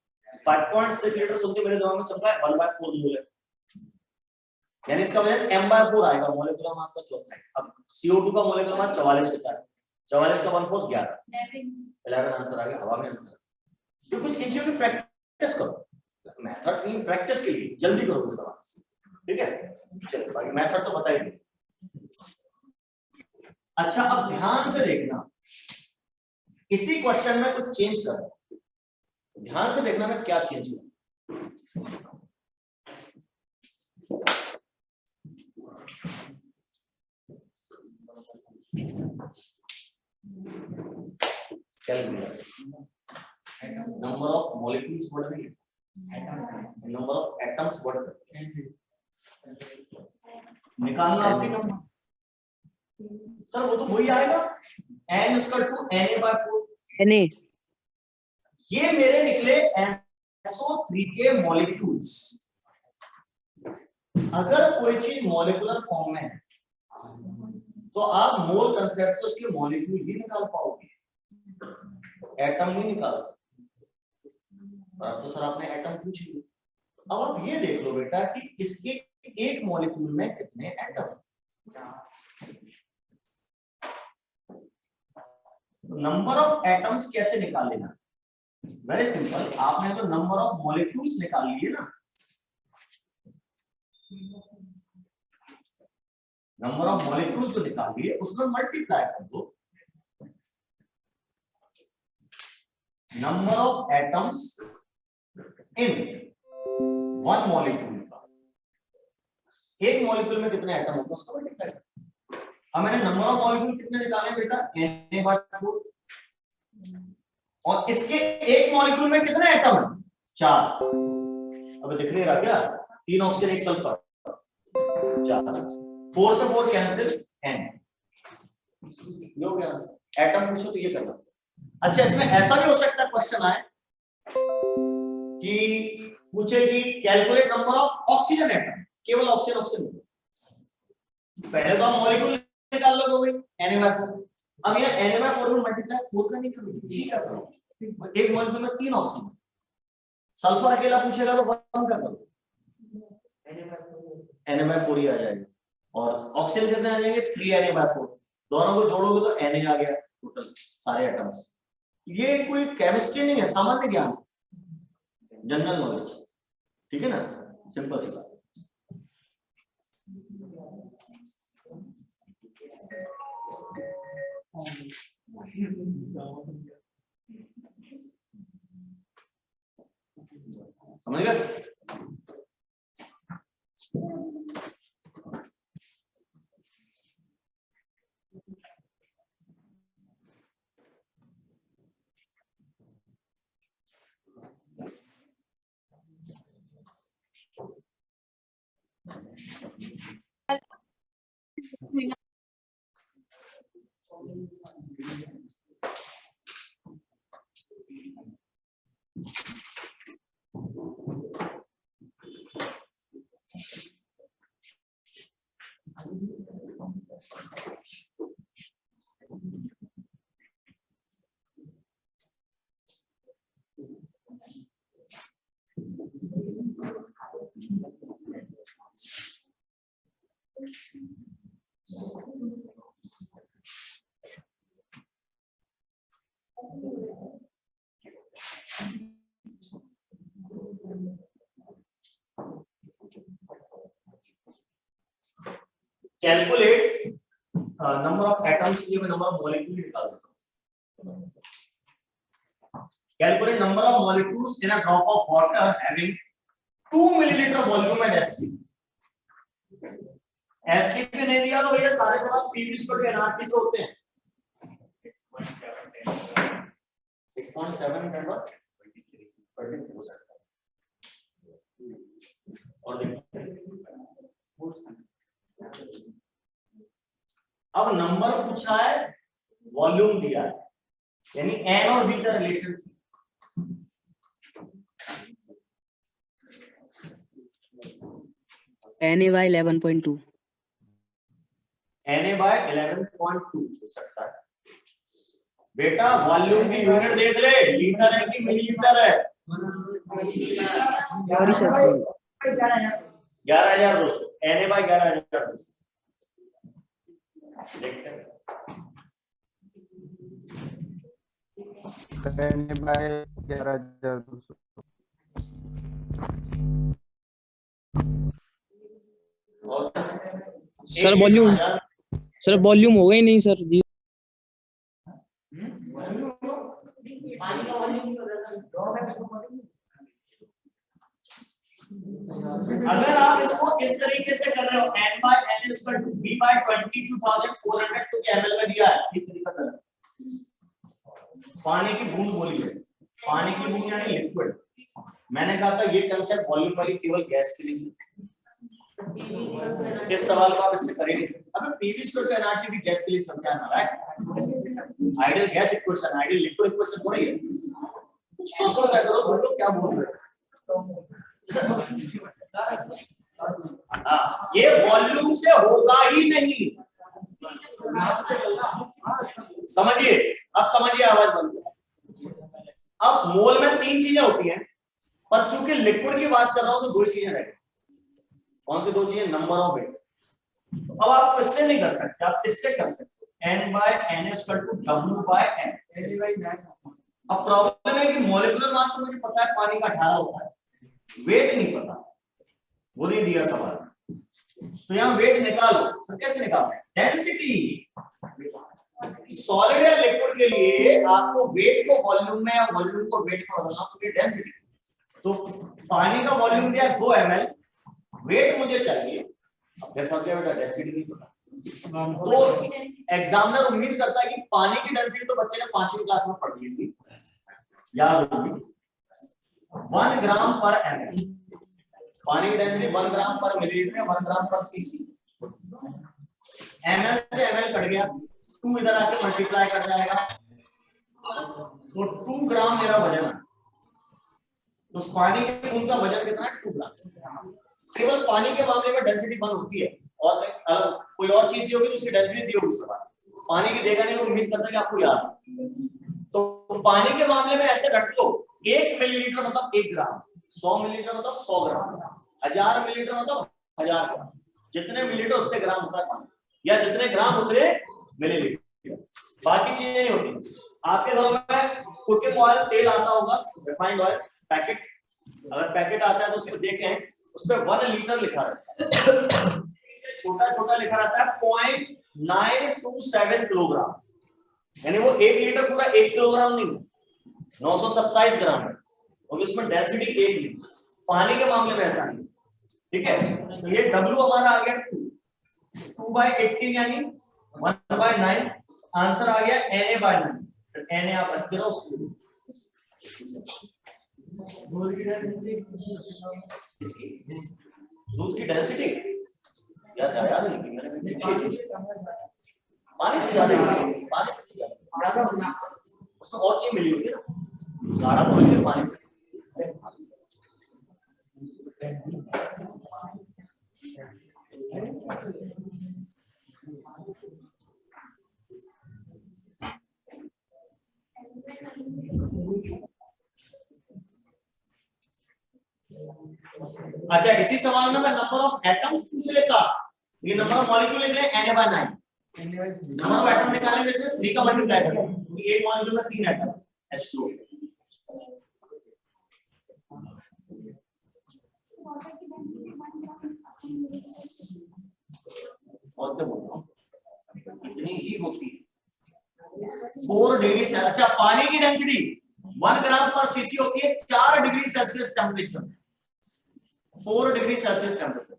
5.6 लीटर सुनते मेरे दिमाग में चलता है 1/4 मोल है, यानी इसका वजन m/4 आएगा, मॉलिक्यूलर मास का चौथाई। अब CO2 का मॉलिक्यूलर मास 44 होता है, 44 का 1/4 11, 11 आंसर आ गया, हवा में आंसर। तो कुछ इन चीजों की प्रैक्टिस करो, मेथड नहीं प्रैक्टिस के लिए, जल्दी करोगे सवाल, ठीक है। चलो बाकी मेथड तो बता ही दिया। अच्छा अब ध्यान से देखना, इसी क्वेश्चन में कुछ चेंज करो, ध्यान से देखना मैं क्या चेंज करूं। नंबर ऑफ मॉलिक्यूल्स बढ़ रही है, नंबर ऑफ एटम्स बढ़ रहे हैं, निकालना आपके नंबर सर, वो तो वही आएगा n = Na/4। Na ये मेरे निकले SO3 के मॉलिक्यूल्स। अगर कोई चीज मॉलिक्यूलर फॉर्म में है तो आप मोल कंसेप्ट से उसके मॉलिक्यूल ही निकाल पाओगे, एटम नहीं निकाल सकते। अब तो सर आपने एटम पूछ लिया, अब आप ये देख लो बेटा कि इसके एक मॉलिक्यूल में कितने एटम। नंबर ऑफ एटम्स कैसे निकाल लेना, वेरी सिंपल, आपने तो नंबर ऑफ मॉलिक्यूल्स निकाल लिए ना, नंबर ऑफ मॉलिक्यूल्स जो निकाल लिए उसमें मल्टीप्लाई कर दो number of atoms in one molecule का। एक मॉलिक्यूल में कितने एटम होते हैं उसको मल्टीप्लाई कर। अब मैंने नंबर ऑफ मॉलिक्यूल कितने निकाले बेटा, Na/4, और इसके एक मॉलिक्यूल में कितने एटम है, 4। अब दिख नहीं रहा क्या, 3 ऑक्सीजन 1 सल्फर, 4, 4 से 4 कैंसिल, n, ये हो गया आंसर। एटम पूछो तो ये करना। अच्छा इसमें ऐसा भी हो सकता है क्वेश्चन आए कि पूछे कि calculate number of oxygen atom, केवल ऑक्सीजन ऑक्सीजन, पहले तो हम मॉलिक्यूल निकाल लो तो भाई Na/4। अब ये Na/4 में मल्टीप्लाई 4 का नहीं करोगे, ठीक है करो, एक मॉलिक्यूल में 3 ऑक्सीजन, सल्फर अकेला पूछेगा तो 1 कर दो, Na/4 ही आ जाएगा, और ऑक्सीजन कितने आ जाएंगे, 3 Na/4, दोनों को जोड़ोगे तो Na आ गया टोटल सारे एटम्स। ये कोई केमिस्ट्री नहीं है, सामान्य ज्ञान, जनरल नॉलेज, ठीक है ना, सिंपल सी बात। समझ गए? कैलकुलेट नंबर ऑफ एटम्स के लिए नंबर ऑफ मॉलिक्यूल निकाल देता हूं। Calculate number of molecules in a drop of water having 2 millilitre volume and ST. ST पे नहीं दिया तो भैया सारे सवाल पी स्क्वायर के एनआरटी से होते हैं। 6.7 नंबर 23 हो सकता है। और देखिए अब नंबर पूछा है, वॉल्यूम दिया है, यानी एन और बी का रिलेशन Na by 11.2 Na/11.2 हो सकता है। बेटा वॉल्यूम की यूनिट देख ले, लीटर है कि मिलीलीटर है? सॉरी सर 11,200 Na/11,200 देखते हैं। और सर वॉल्यूम हो गई नहीं सर जी। अगर आप इसको इस तरीके से कर रहे हो n/n = v/22,400 तो क्या ml में दिया है, ये तरीका कर। पानी की बूंद बोली है, पानी की बूंद यानी लिक्विड। मैंने कहा था ये कंसेप्ट वॉल्यूम वाली केवल गैस के लिए। इस सवाल को आप इससे कर ही नहीं सकते। अबे पीवी स्क्वायर का एनआरटी भी गैस के लिए समझा ना, right? Ideal gas equation, ideal liquid equation थोड़ी है। कुछ तो सोचा करो, तुम लोग क्या बोल रहे हो? ये वॉल्यूम से होगा ही नहीं। समझिए, अब समझिए, आवाज बंद करो। अब मोल में 3 चीजें होती हैं, पर चूंकि लिक्विड की बात कर रहा हूं तो 2 चीजें रहेंगी। कौन सी 2 चीजें? Number of weight. अब आप इससे नहीं कर सकते, आप इससे कर सकते हो। n/n = w/n। अब प्रॉब्लम है कि मॉलिक्यूलर मास तो मुझे पता है पानी का 18 होता है, वेट नहीं पता, वो नहीं दिया सवाल। तो यहाँ वेट निकालो, तो कैसे निकालना है? डेंसिटी। सॉलिड या लिक्विड के लिए आपको वेट को वॉल्यूम में और वॉल्यूम को वेट में बदलना, तो ये डेंसिटी। तो पानी का वॉल्यूम दिया 2 ml, वेट मुझे चाहिए, अब फिर फंस गया बेटा, डेंसिटी नहीं पता। तो एग्जामिनर उम्मीद करता है कि पानी की डेंसिटी तो बच्चे ने 5वीं क्लास में पढ़ ली थी, याद होगी, 1 ग्राम पर ml। पानी की डेंसिटी 1 ग्राम पर मिलीलीटर, 1 ग्राम पर सीसी। ml से ml कट गया, 2 इधर आके मल्टीप्लाई कर जाएगा, तो 2 ग्राम मेरा वजन है। तो उस पानी के बूंद का वजन कितना है? 2 ग्राम। केवल पानी के मामले में डेंसिटी 1 होती है, और अलग कोई और चीज दी होगी तो उसकी डेंसिटी दी होगी सवाल। पानी की देगा नहीं, उम्मीद करता है कि आपको याद है। तो पानी के मामले में ऐसे रख लो, 1 मिलीलीटर मतलब 1 ग्राम, 100 मिलीलीटर मतलब 100 ग्राम, 1000 मिलीलीटर मतलब 1000 ग्राम। जितने मिलीलीटर उतने ग्राम होता है पानी, या जितने ग्राम उतने मिलीलीटर। बाकी चीजें नहीं होती। आपके घरों में कुकिंग ऑयल तेल आता होगा, रिफाइंड ऑयल पैकेट, अगर पैकेट आता है तो उसको देखें, उस पर 1 लीटर लिखा रहता है, छोटा छोटा लिखा रहता है 0.927 किलोग्राम, यानी वो 1 लीटर पूरा 1 किलोग्राम नहीं, 927 ग्राम है, और उसमें डेंसिटी 1 लीटर। पानी के मामले में ऐसा नहीं, ठीक है? तो ये W हमारा आ गया 2/18 यानी 1/9। आंसर आ गया Na/9। तो Na आप रख दो उसको। दूध की डेंसिटी याद नहीं, मैंने पानी से ज्यादा, पानी से ज्यादा उसमें और चीज मिली होगी ना, गाढ़ा तो पानी से। अच्छा, इसी सवाल में मैं नंबर ऑफ एटम्स पूछ लेता, ये नंबर ऑफ मॉलिक्यूल लिख ले Na/9, नंबर ऑफ एटम निकालेंगे इसमें 3 का मल्टीप्लाई करेंगे, क्योंकि एक मॉलिक्यूल में 3 एटम H2O। और क्या बोल रहा हूँ, इतनी ही होती है 4 डिग्री सेल्सियस। अच्छा, पानी की डेंसिटी 1 ग्राम पर सीसी होती है 4 degree Celsius temperature, 4 degree Celsius temperature.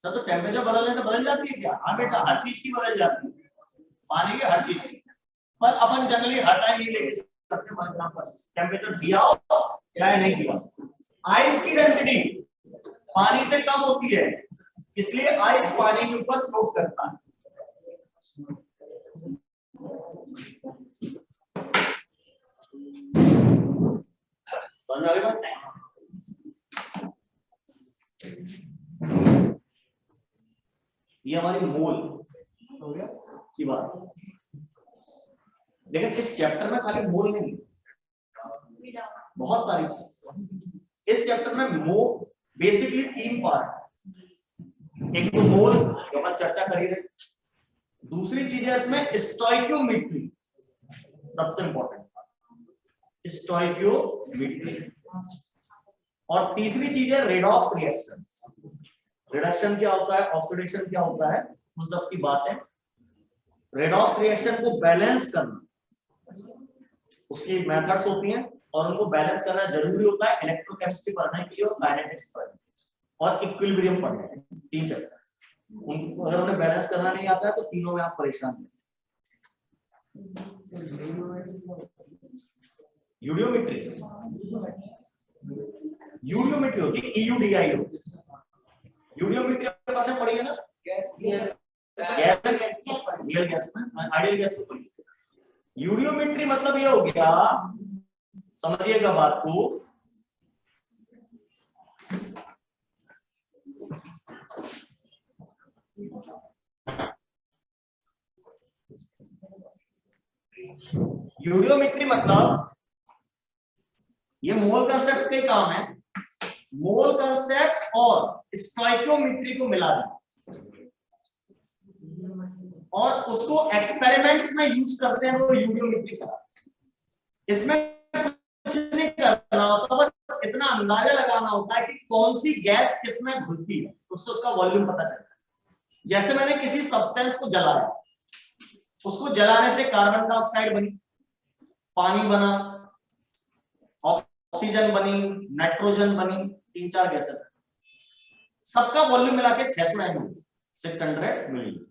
Sir तो टेम्परेचर बदलने से बदल जाती है क्या? हाँ बेटा, हर चीज की बदल जाती है, पानी की हर चीज की, पर अपन जनरली हर टाइम नहीं लेके सकते 1 ग्राम पर टेम्परेचर दिया हो चाहे नहीं दिया। आइस की डेंसिटी पानी से कम होती है, इसलिए आइस पानी के ऊपर फ्लोट करता है। समझ में आ गया बात? ये हमारी मोल हो गया। की बात, लेकिन इस चैप्टर में खाली मोल नहीं, बहुत सारी चीज इस चैप्टर में। मोल बेसिकली 3 पार्ट, एक तो मोल जो अपन चर्चा कर ही रहे, दूसरी चीज है इसमें स्टोइकियोमेट्री, सबसे इंपॉर्टेंट स्टोइकियोमेट्री, और तीसरी चीज है रेडॉक्स रिएक्शन। रिडक्शन क्या होता है, ऑक्सीडेशन क्या होता है, उन सब की बात है। रेडॉक्स रिएक्शन को बैलेंस करना, उसकी मेथड्स होती हैं, और उनको बैलेंस करना जरूरी होता है इलेक्ट्रोकेमिस्ट्री पढ़ने के लिए और काइनेटिक्स पढ़ने और इक्विलिब्रियम पढ़ने के, 3 चैप्टर। उनको अगर उन्हें बैलेंस करना नहीं आता है तो तीनों में आप परेशान हैं। यूडियोमेट्री, यूडियोमेट्री होती है EUDIO, यूडियोमेट्री आपने पढ़ी है ना, रियल गैस में, आइडियल गैस को पढ़ी। यूडियोमेट्री मतलब ये हो गया, समझिएगा बात को, यूडियोमेट्री मतलब ये मोल कंसेप्ट के काम है। मोल कंसेप्ट और स्टोइकियोमेट्री को मिला दिया और उसको एक्सपेरिमेंट्स में यूज करते हैं, वो यूडियोमेट्री का। इसमें कुछ नहीं करना होता, बस इतना अंदाजा लगाना होता है कि कौन सी गैस किसमें घुलती है, उससे उसका वॉल्यूम पता चलता है। जैसे मैंने किसी सब्सटेंस को जलाया, उसको जलाने से कार्बन डाइऑक्साइड बनी, पानी बना, ऑक्सीजन बनी, नाइट्रोजन बनी, 3-4 गैसें, सबका वॉल्यूम मिला के 600 ml, 600 मिली।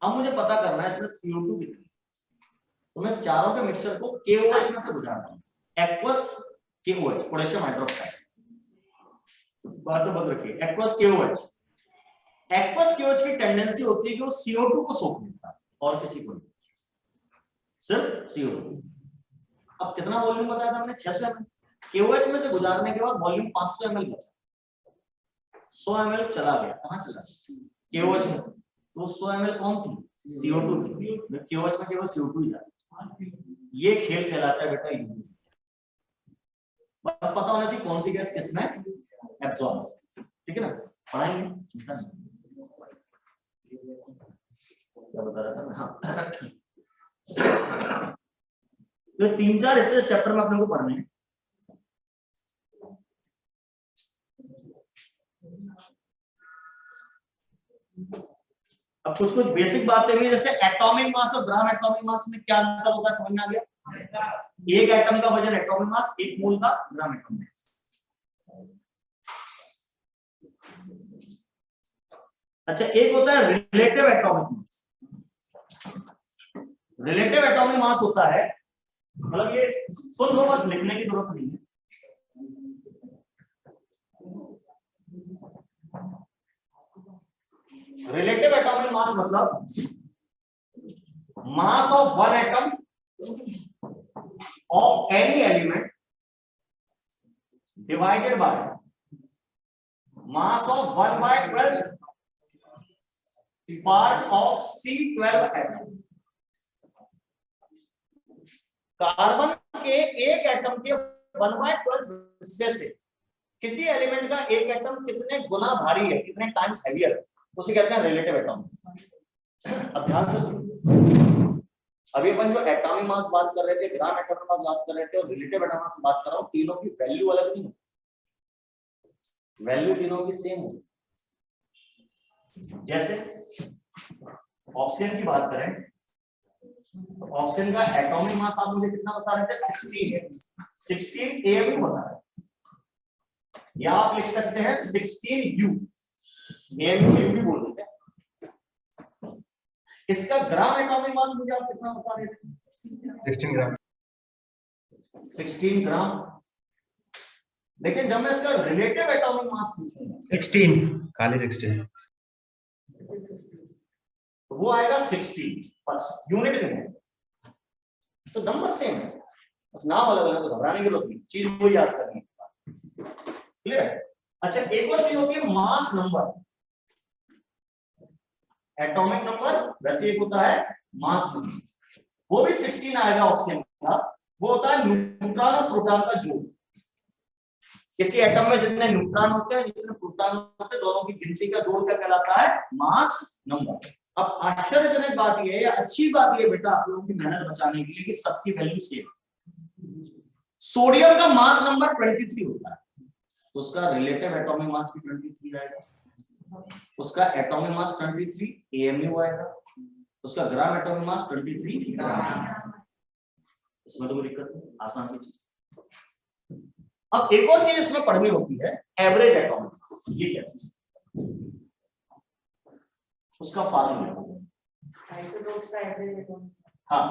अब मुझे पता करना है इसमें CO2 कितनी, तो मैं चारों के मिक्सचर को KOH में से गुजारता हूं, एक्वस KOH, पोटेशियम हाइड्रोक्साइड, बात तो बदल रखिए, एक्वस KOH। एक्वस KOH की टेंडेंसी होती है कि वो CO2 को सोख लेता है और किसी को नहीं, सिर्फ CO2। अब कितना वॉल्यूम बताया था हमने, 600 ml। KOH में से गुजारने के बाद वॉल्यूम 500 ml बचा, 100 ml चला गया, कहां चला गया, KOH में। तो 100 ml कौन थी, CO2 थी, KOH में केवल CO2 ही जाता। ये खेल कहलाता है बेटा यूनिट। बस पता होना चाहिए कौन सी गैस किसमें एब्सॉर्ब, ठीक है ना, पढ़ाएंगे। क्या बता रहा था, हाँ तो 3-4 हिस्से चैप्टर में अपने को पढ़ने हैं। अब कुछ बेसिक बातें भी, जैसे एटॉमिक मास और ग्राम एटॉमिक मास में क्या अंतर होता है, समझ में आ गया। एक एटम का वजन एटॉमिक मास, एक मोल का ग्राम एटॉमिक मास। अच्छा, एक होता है relative atomic mass. Relative atomic mass होता है, मतलब ये सुन लो, बस लिखने की जरूरत नहीं है। रिलेटिव एटॉमिक मास मतलब mass of one atom of any element divided by mass of 1/12 part of C12 atom. Carbon के एक एटम के 1/12 हिस्से से किसी एलिमेंट का एक एटम कितने गुना भारी है, कितने टाइम्स हेवियर है, उसे कहते हैं रिलेटिव एटॉमिक। अब ध्यान से सुनो, अभी अपन जो एटॉमिक मास बात कर रहे थे, ग्राम एटॉमिक मास बात कर रहे थे और रिलेटिव एटॉमिक मास बात कर रहा हूँ, तीनों की वैल्यू अलग नहीं है, वैल्यू तीनों की सेम है। जैसे ऑक्सीजन की बात करें, ऑक्सीजन का एटॉमिक मास आप मुझे कितना बता रहे थे? 16 है, 16 AMU बता रहे हैं, या आप लिख सकते हैं 16U, AMU भी बोल देते हैं। इसका ग्राम एटॉमिक मास मुझे आप कितना बता रहे थे? 16 ग्राम। 16 ग्राम। लेकिन जब मैं इसका रिलेटिव एटॉमिक मास पूछूंगा 16 खाली 16 तो वो आएगा 60, बस यूनिट में है, तो नंबर सेम है, बस नाम अलग अलग, तो घबराने की जरूरत नहीं, चीज वो याद करनी है। क्लियर? अच्छा, एक और चीज होती है मास नंबर, एटॉमिक नंबर, वैसे एक होता है मास नंबर, वो भी 16 आएगा ऑक्सीजन का, वो होता है न्यूट्रॉन और प्रोटॉन का जोड़। किसी एटम में जितने न्यूट्रॉन होते हैं, जितने प्रोटॉन होते हैं, दोनों की गिनती का जोड़ क्या कहलाता है? Mass number. अब आश्चर्यजनक बात यह है, या अच्छी बात यह बेटा आप लोगों की मेहनत बचाने के लिए, कि सबकी वैल्यू सेम। सोडियम का मास नंबर 23 होता है, तो उसका रिलेटिव एटॉमिक मास भी 23 आएगा, उसका एटॉमिक मास 23 AMU आएगा, उसका ग्राम एटॉमिक मास 23 ग्राम। इसमें तो कोई दिक्कत नहीं, आसान सी चीज। अब एक और चीज इसमें पढ़नी होती है, एवरेज एटॉमिक मास। ये क्या है? उसका फार्मूला, हाँ,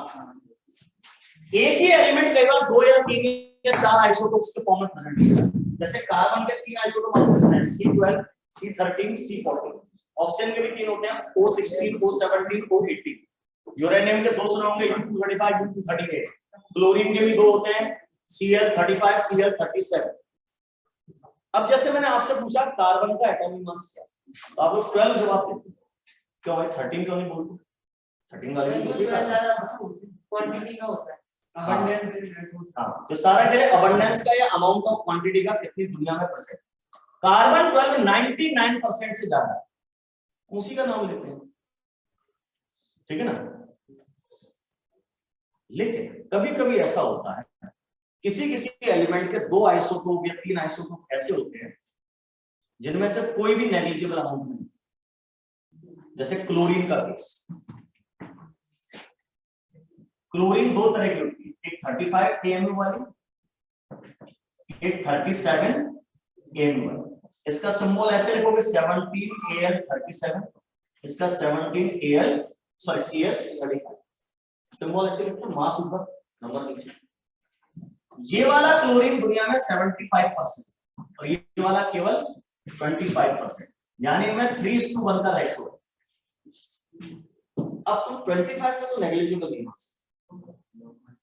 एक ही एलिमेंट कई बार 2 या 3 या 4 आइसोटोप्स के फॉर्म में प्रेजेंट होता है। जैसे कार्बन के 3 आइसोटोप आपको पता है, C12, C13, C14। ऑक्सीजन के भी 3 होते हैं, O16, O17, O18। यूरेनियम के 2 सुने होंगे, U235, U238। क्लोरीन के भी 2 होते हैं, Cl35, Cl37। अब जैसे मैंने आपसे पूछा कार्बन का एटॉमिक मास क्या है, तो आप लोग 12 जवाब देते हैं, क्यों भाई 13 क्यों नहीं बोलते? 13 वाले भी होती है क्वांटिटी का होता है, अबंडेंस। हाँ, तो सारा के लिए अबंडेंस का या अमाउंट ऑफ क्वांटिटी का कितनी दुनिया में परसेंट। कार्बन 12 99% से ज्यादा है, उसी का नाम लेते हैं, ठीक है ना। लेकिन कभी कभी ऐसा होता है, किसी किसी एलिमेंट के 2 आइसोटोप या 3 आइसोटोप ऐसे होते हैं जिनमें से कोई भी नेग्लिजिबल अमाउंट नहीं। जैसे क्लोरीन का केस, क्लोरीन 2 तरह की होती है, एक 35 AMU वाली, एक 37 AMU वाली। इसका सिंबल ऐसे लिखोगे 17Al37, इसका Cl35। सिंबल ऐसे लिखते हैं, मास ऊपर नंबर नीचे। ये वाला क्लोरीन दुनिया में 75% और ये वाला केवल 25%, यानी इनमें 3:1 का रेशो है। अब तुम 25 का तो नेग्लिजिबल नहीं मास।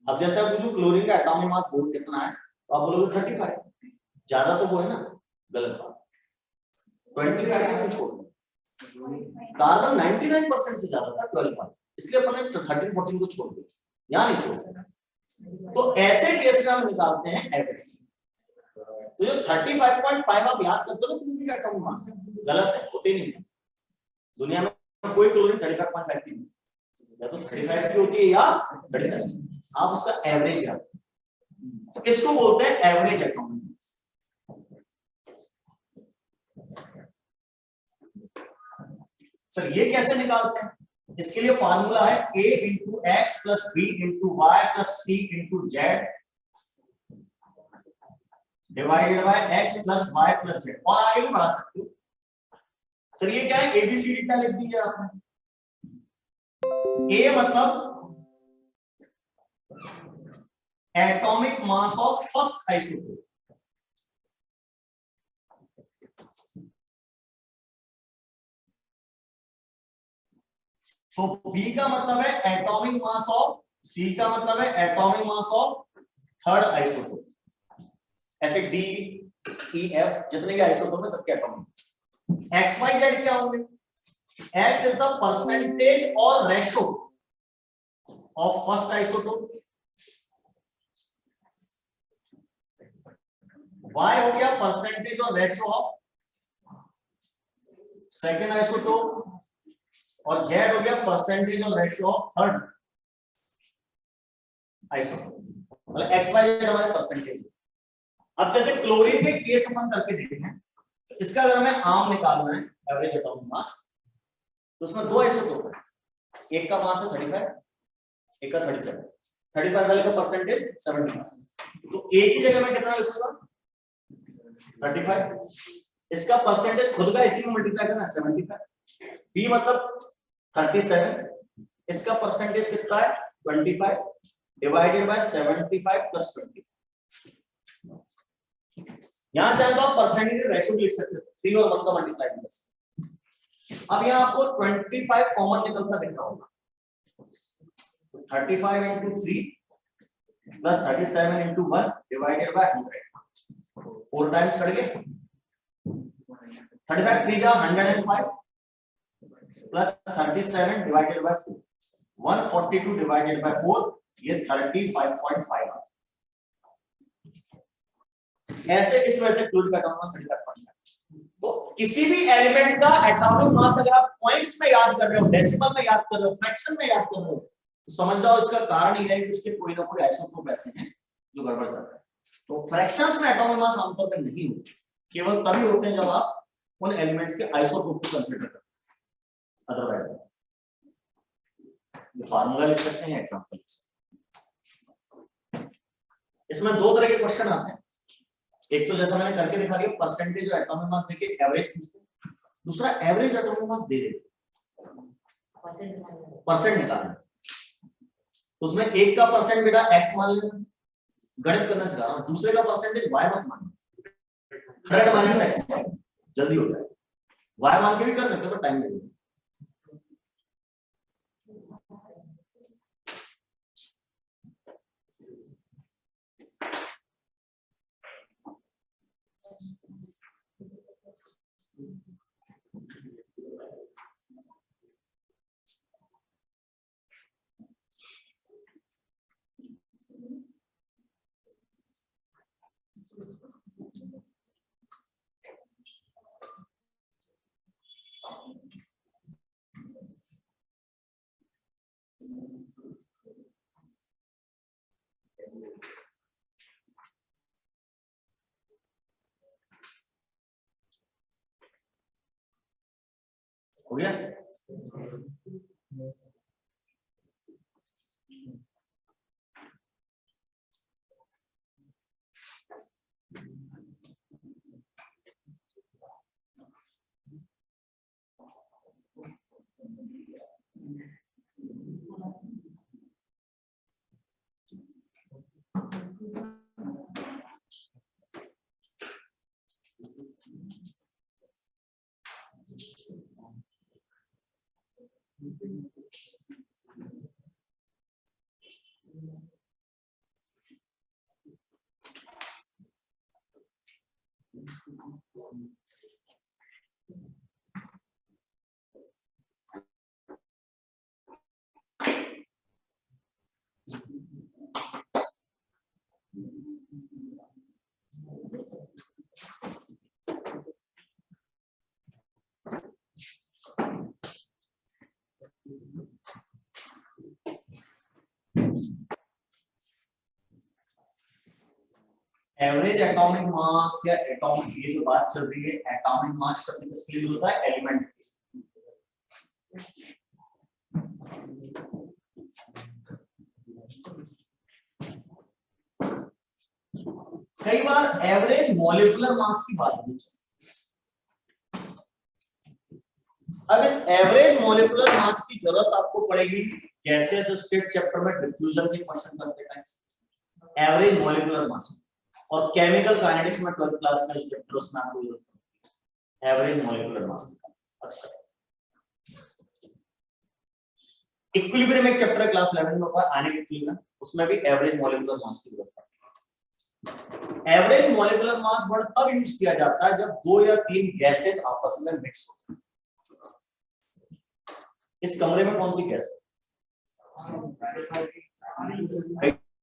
अब जैसे आप पूछो क्लोरीन का एटॉमिक मास बोल कितना है, तो आप बोलोगे 35, ज्यादा तो वो है ना, गलत बात। 25 को छोड़ दो, कार्बन 99% से ज्यादा था 12 पर, इसलिए अपन ने 13-14 को छोड़ दिया, यहां नहीं छोड़ सकते। तो ऐसे केस में हम निकालते हैं एवरेज। तो जो 35.5 आप याद करते हो ना क्लोरीन का एटॉमिक मास, गलत है, होते नहीं है दुनिया में कोई क्लोरीन 35.5 की नहीं, या तो 35 की होती है या 37। आप उसका एवरेज याद, इसको बोलते हैं एवरेज एटॉमिक मास। सर ये कैसे निकालते हैं? इसके लिए फार्मूला है A × X + B × Y + C × Z divided by X + Y + Z। और आगे भी बढ़ा सकते हो। सर ये क्या है? ABCD क्या लिख दीजिए आपने। A मतलब atomic mass of first isotope, तो B का मतलब है एटॉमिक मास ऑफ, C का मतलब है atomic mass of third isotope. ऐसे D, E, F जितने भी आइसोटोप है सबके एटॉमिक। X, Y, Z क्या होंगे? X इज द परसेंटेज और ratio of first isotope, Y हो गया परसेंटेज और रेशो ऑफ सेकेंड आइसोटोप, और Z हो गया परसेंटेज और रेशियो ऑफ थर्ड। आइसोटोप, मतलब XYZ हमारे परसेंटेज। अब जैसे क्लोरीन के केस अपन करके देखें, तो इसका अगर हमें आम निकालना है एवरेज एटॉमिक मास, तो उसमें दो आइसोटोप है, एक का मास है 35, एक का 37। 35 वाले का परसेंटेज 75, तो एक ही जगह में कितना लिखूंगा 35, इसका परसेंटेज खुद का इसी में मल्टीप्लाई करना 75, बी मतलब 37, इसका परसेंटेज कितना है 25 डिवाइडेड बाय 75 प्लस 20। यहां चाहे तो आप परसेंटेज रेशियो लिख सकते हो, 3 और 1 का मल्टीप्लाई कर सकते। अब यहां आपको 25 कॉमन निकलता दिख रहा होगा, 35 into 3 plus 37 into 1 divided by 100, 4 times cut गए, 35 3 जा 105 plus 37 divided by 4, 142 divided by 4, ये 35.5। ऐसे इस वजह से फ्लूइड का एटॉमिक मास 35.5। तो किसी भी एलिमेंट का एटॉमिक मास अगर आप पॉइंट्स में याद कर रहे हो, डेसिमल में याद कर रहे हो, फ्रैक्शन में याद कर रहे हो, तो समझ जाओ इसका कारण ये है कि उसके कोई ना कोई आइसोटोप ऐसे हैं जो गड़बड़ कर रहे हैं। तो फ्रैक्शंस में एटॉमिक मास आमतौर पर नहीं होते, केवल तभी होते हैं जब आप उन एलिमेंट्स के आइसोटोप को कंसीडर करते हैं, अदरवाइज ये फार्मूला लिख सकते हैं, एग्जांपल लिख सकते हैं। इसमें दो तरह के क्वेश्चन आते हैं, एक तो जैसा मैंने करके दिखा दिया परसेंटेज और एटॉमिक मास देके एवरेज पूछते हैं, दूसरा एवरेज एटॉमिक मास दे देते परसेंट निकालना। उसमें एक का परसेंट बेटा x मान लेना, गणित करना सिखा रहा हूं, दूसरे का परसेंटेज y मत मानना, 100 माइनस x जल्दी होता है, y मान के भी कर सकते हो तो टाइम लगेगा। हो गया? एवरेज एटॉमिक मास या एटॉमिक, ये जो बात चल रही है एटॉमिक मास शब्द किसके लिए होता है? एलिमेंट। कई बार एवरेज मॉलिक्यूलर मास की बात होती है। अब इस एवरेज मॉलिक्यूलर मास की जरूरत आपको पड़ेगी गैसेस स्टेट चैप्टर में डिफ्यूजन के क्वेश्चन करते टाइम। एवरेज मॉलिक्यूलर मास और केमिकल काइनेटिक्स में 12th क्लास का चैप्टर, उसमें आपको एवरेज मॉलिक्यूलर मास अक्सर। इक्विलिब्रियम एक चैप्टर क्लास 11 में होता है, आने के उसमें भी एवरेज मॉलिक्यूलर मास की जरूरत पड़ती है। एवरेज मॉलिक्यूलर मास वर्ड तब यूज किया जाता है जब 2 या 3 गैसेस आपस में मिक्स होते हैं। इस कमरे में कौन सी गैस है?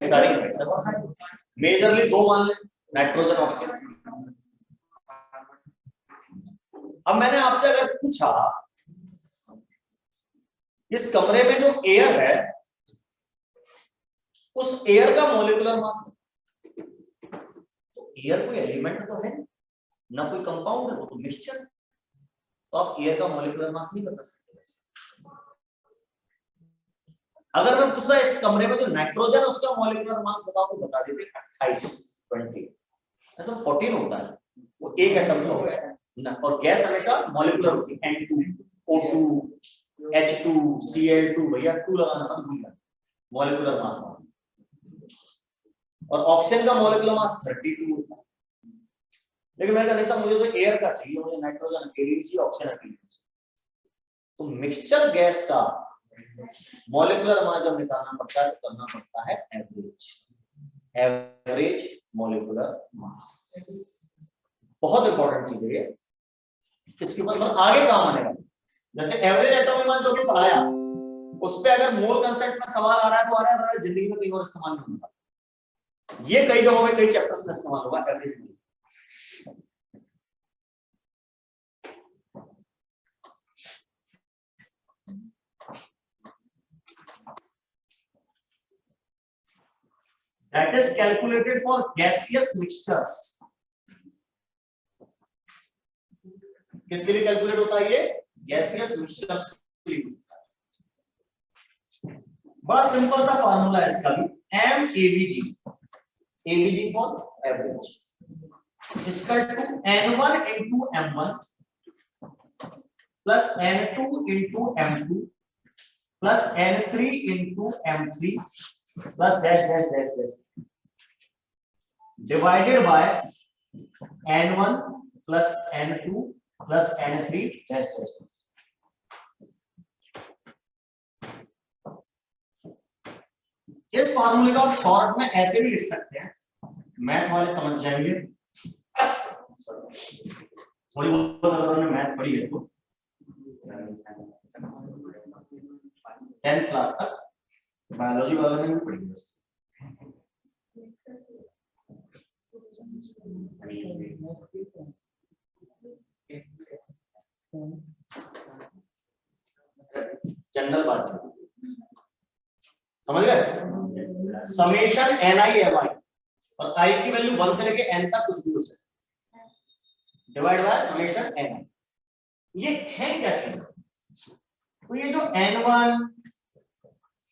सारी गैस। मेजरली 2 मान लें, नाइट्रोजन ऑक्सीजन। अब मैंने आपसे अगर पूछा इस कमरे में जो एयर है उस एयर का मॉलिक्यूलर मास, तो एयर कोई एलिमेंट तो है ना, कोई कंपाउंड है, वो तो मिक्सचर। तो आप एयर का मॉलिक्यूलर मास नहीं बता सकते। अगर मैं पूछता इस कमरे में जो नाइट्रोजन उसका मॉलिक्यूलर मास बताओ, तो बता देते 28 20, ऐसा 14 होता है, वो एक एटम का होता है ना। और गैस हमेशा मॉलिक्यूलर होती है, N2 O2 H2 Cl2, भैया 2 लगाना मत भूलना, मॉलिक्यूलर मास। और ऑक्सीजन का मॉलिक्यूलर मास 32 होता है। लेकिन मैं कहने मुझे तो एयर का चाहिए, मुझे नाइट्रोजन अकेली नहीं चाहिए, ऑक्सीजन अकेली नहीं चाहिए। तो मिक्सचर गैस का मॉलिक्यूलर मास जब निकालना पड़ता है तो करना पड़ता है एवरेज मॉलिक्यूलर मास। बहुत इंपॉर्टेंट चीज है ये, इसके ऊपर मतलब आगे काम आने वाला। जैसे एवरेज एटॉमिक मास जो भी पढ़ाया, उस पे अगर मोल कंसेप्ट में सवाल आ रहा है तो आ रहा है, अदरवाइज जिंदगी में कहीं और इस्तेमाल नहीं होगा। ये कई जगहों में कई चैप्टर्स में इस्तेमाल होगा average mole. That is calculated for gaseous mixtures. किसके लिए कैलकुलेट होता है ये? गैसियस मिक्सचर्स के लिए। बड़ा सिंपल सा फार्मूला है इसका भी, MAVG, AVG for average, equal to N1 into M1 plus N2 into M2 plus N3 into M3 plus dash dash dash dash divided by N1 plus N2 plus N3 dash dash. इस फार्मूले का आप short में ऐसे भी लिख सकते हैं, मैथ वाले समझ जाएंगे। थोड़ी बहुत अगर उन्होंने मैथ पढ़ी है तो 10th क्लास तक, बायोलॉजी वालों ने भी पढ़ी है। जनरल बात समझ गए? समेशन NI/MI और I की वैल्यू 1 से लेके N तक कुछ भी हो सकता है, डिवाइड बाय समेशन NI। ये है क्या चीज? तो ये जो N1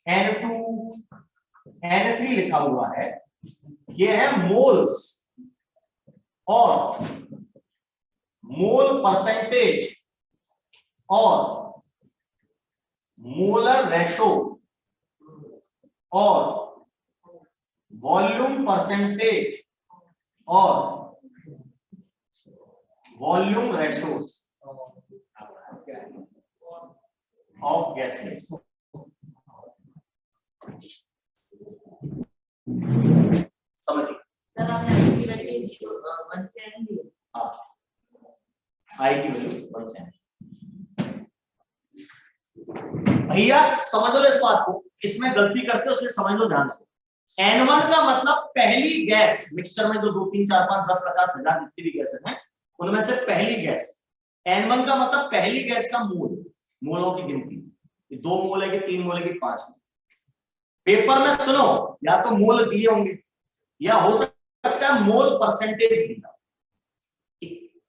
N2 N3 लिखा हुआ है, ये है मोल्स और मोल परसेंटेज और मोलर रेशो और वॉल्यूम परसेंटेज और वॉल्यूम रेशोस ऑफ गैसेस। समझिए, आई की वैल्यू 1 से है। भैया समझ लो इस बात को, इसमें गलती करते हो उसमें समझ लो ध्यान से। N1 का मतलब पहली गैस, मिक्सचर में जो 2 3 4 5 10 50 हजार जितनी भी गैसेस हैं उनमें से पहली गैस। N1 का मतलब पहली गैस का मोल, मोलों की गिनती, 2 मोल है कि 3 मोल है कि 5 मोल। पेपर में सुनो, या तो मोल दिए होंगे या हो सकता है मोल परसेंटेज दिया।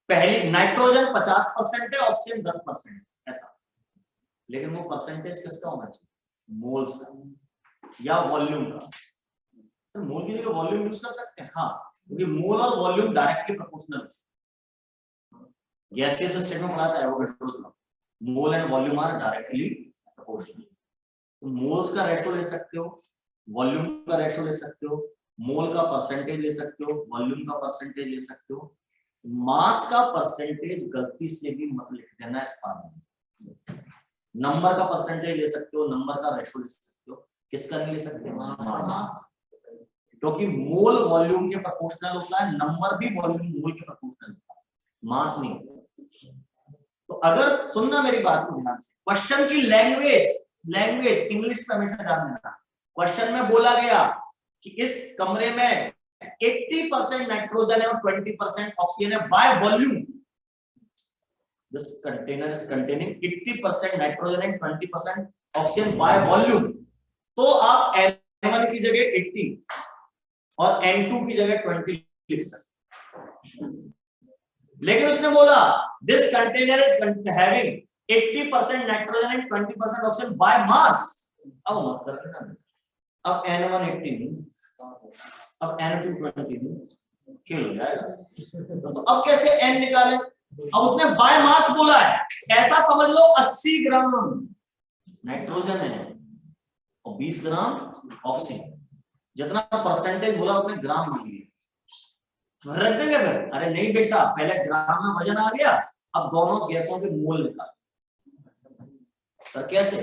पहली नाइट्रोजन 50% है, ऑक्सीजन 10% ऐसा, लेकिन वो परसेंटेज किसका होना चाहिए? मोल्स का या वॉल्यूम का। तो मोल की जगह वॉल्यूम यूज कर सकते हैं, हाँ, क्योंकि मोल और वॉल्यूम डायरेक्टली प्रोपोर्शनल है। गैसियस स्टेट में पढ़ा था Avogadro's law, mole and volume are directly proportional. तो मोल्स का रेशो ले सकते हो, वॉल्यूम का रेशो ले सकते हो, मोल का परसेंटेज ले सकते हो, वॉल्यूम का परसेंटेज ले सकते हो। मास का परसेंटेज गलती से भी मत लिख देना इस फार्मूले में। नंबर का परसेंटेज ले सकते हो, नंबर का रेशो ले सकते हो, किसका नहीं ले सकते? मास। क्योंकि मोल वॉल्यूम के प्रोपोर्शनल होता है, नंबर भी वॉल्यूम मोल के प्रोपोर्शनल होता है, मास नहीं होता। तो अगर सुनना मेरी बात को ध्यान से, क्वेश्चन की लैंग्वेज इंग्लिश में हमेशा ध्यान देना। क्वेश्चन में बोला गया कि इस कमरे में 80% नाइट्रोजन है और 20% ऑक्सीजन है by volume. This container is containing 80% nitrogen and 20% oxygen by volume. तो आप N1 की जगह 80 और N2 की जगह 20 लिख सकते। लेकिन उसने बोला this container is having 80% nitrogen and 20% oxygen by mass. अब मत कर लेना, अब N1 80 नहीं, अब N2 20 नहीं, खेल हो जाएगा। तो अब कैसे N निकालें? अब उसने बाय मास बोला है, ऐसा समझ लो 80 ग्राम नाइट्रोजन है और 20 ग्राम ऑक्सीजन, जितना परसेंटेज बोला उसने ग्राम मान लिया। रख देंगे फिर? अरे नहीं बेटा, पहले ग्राम में वजन आ गया, अब दोनों गैसों के मोल निकाल। तो कैसे?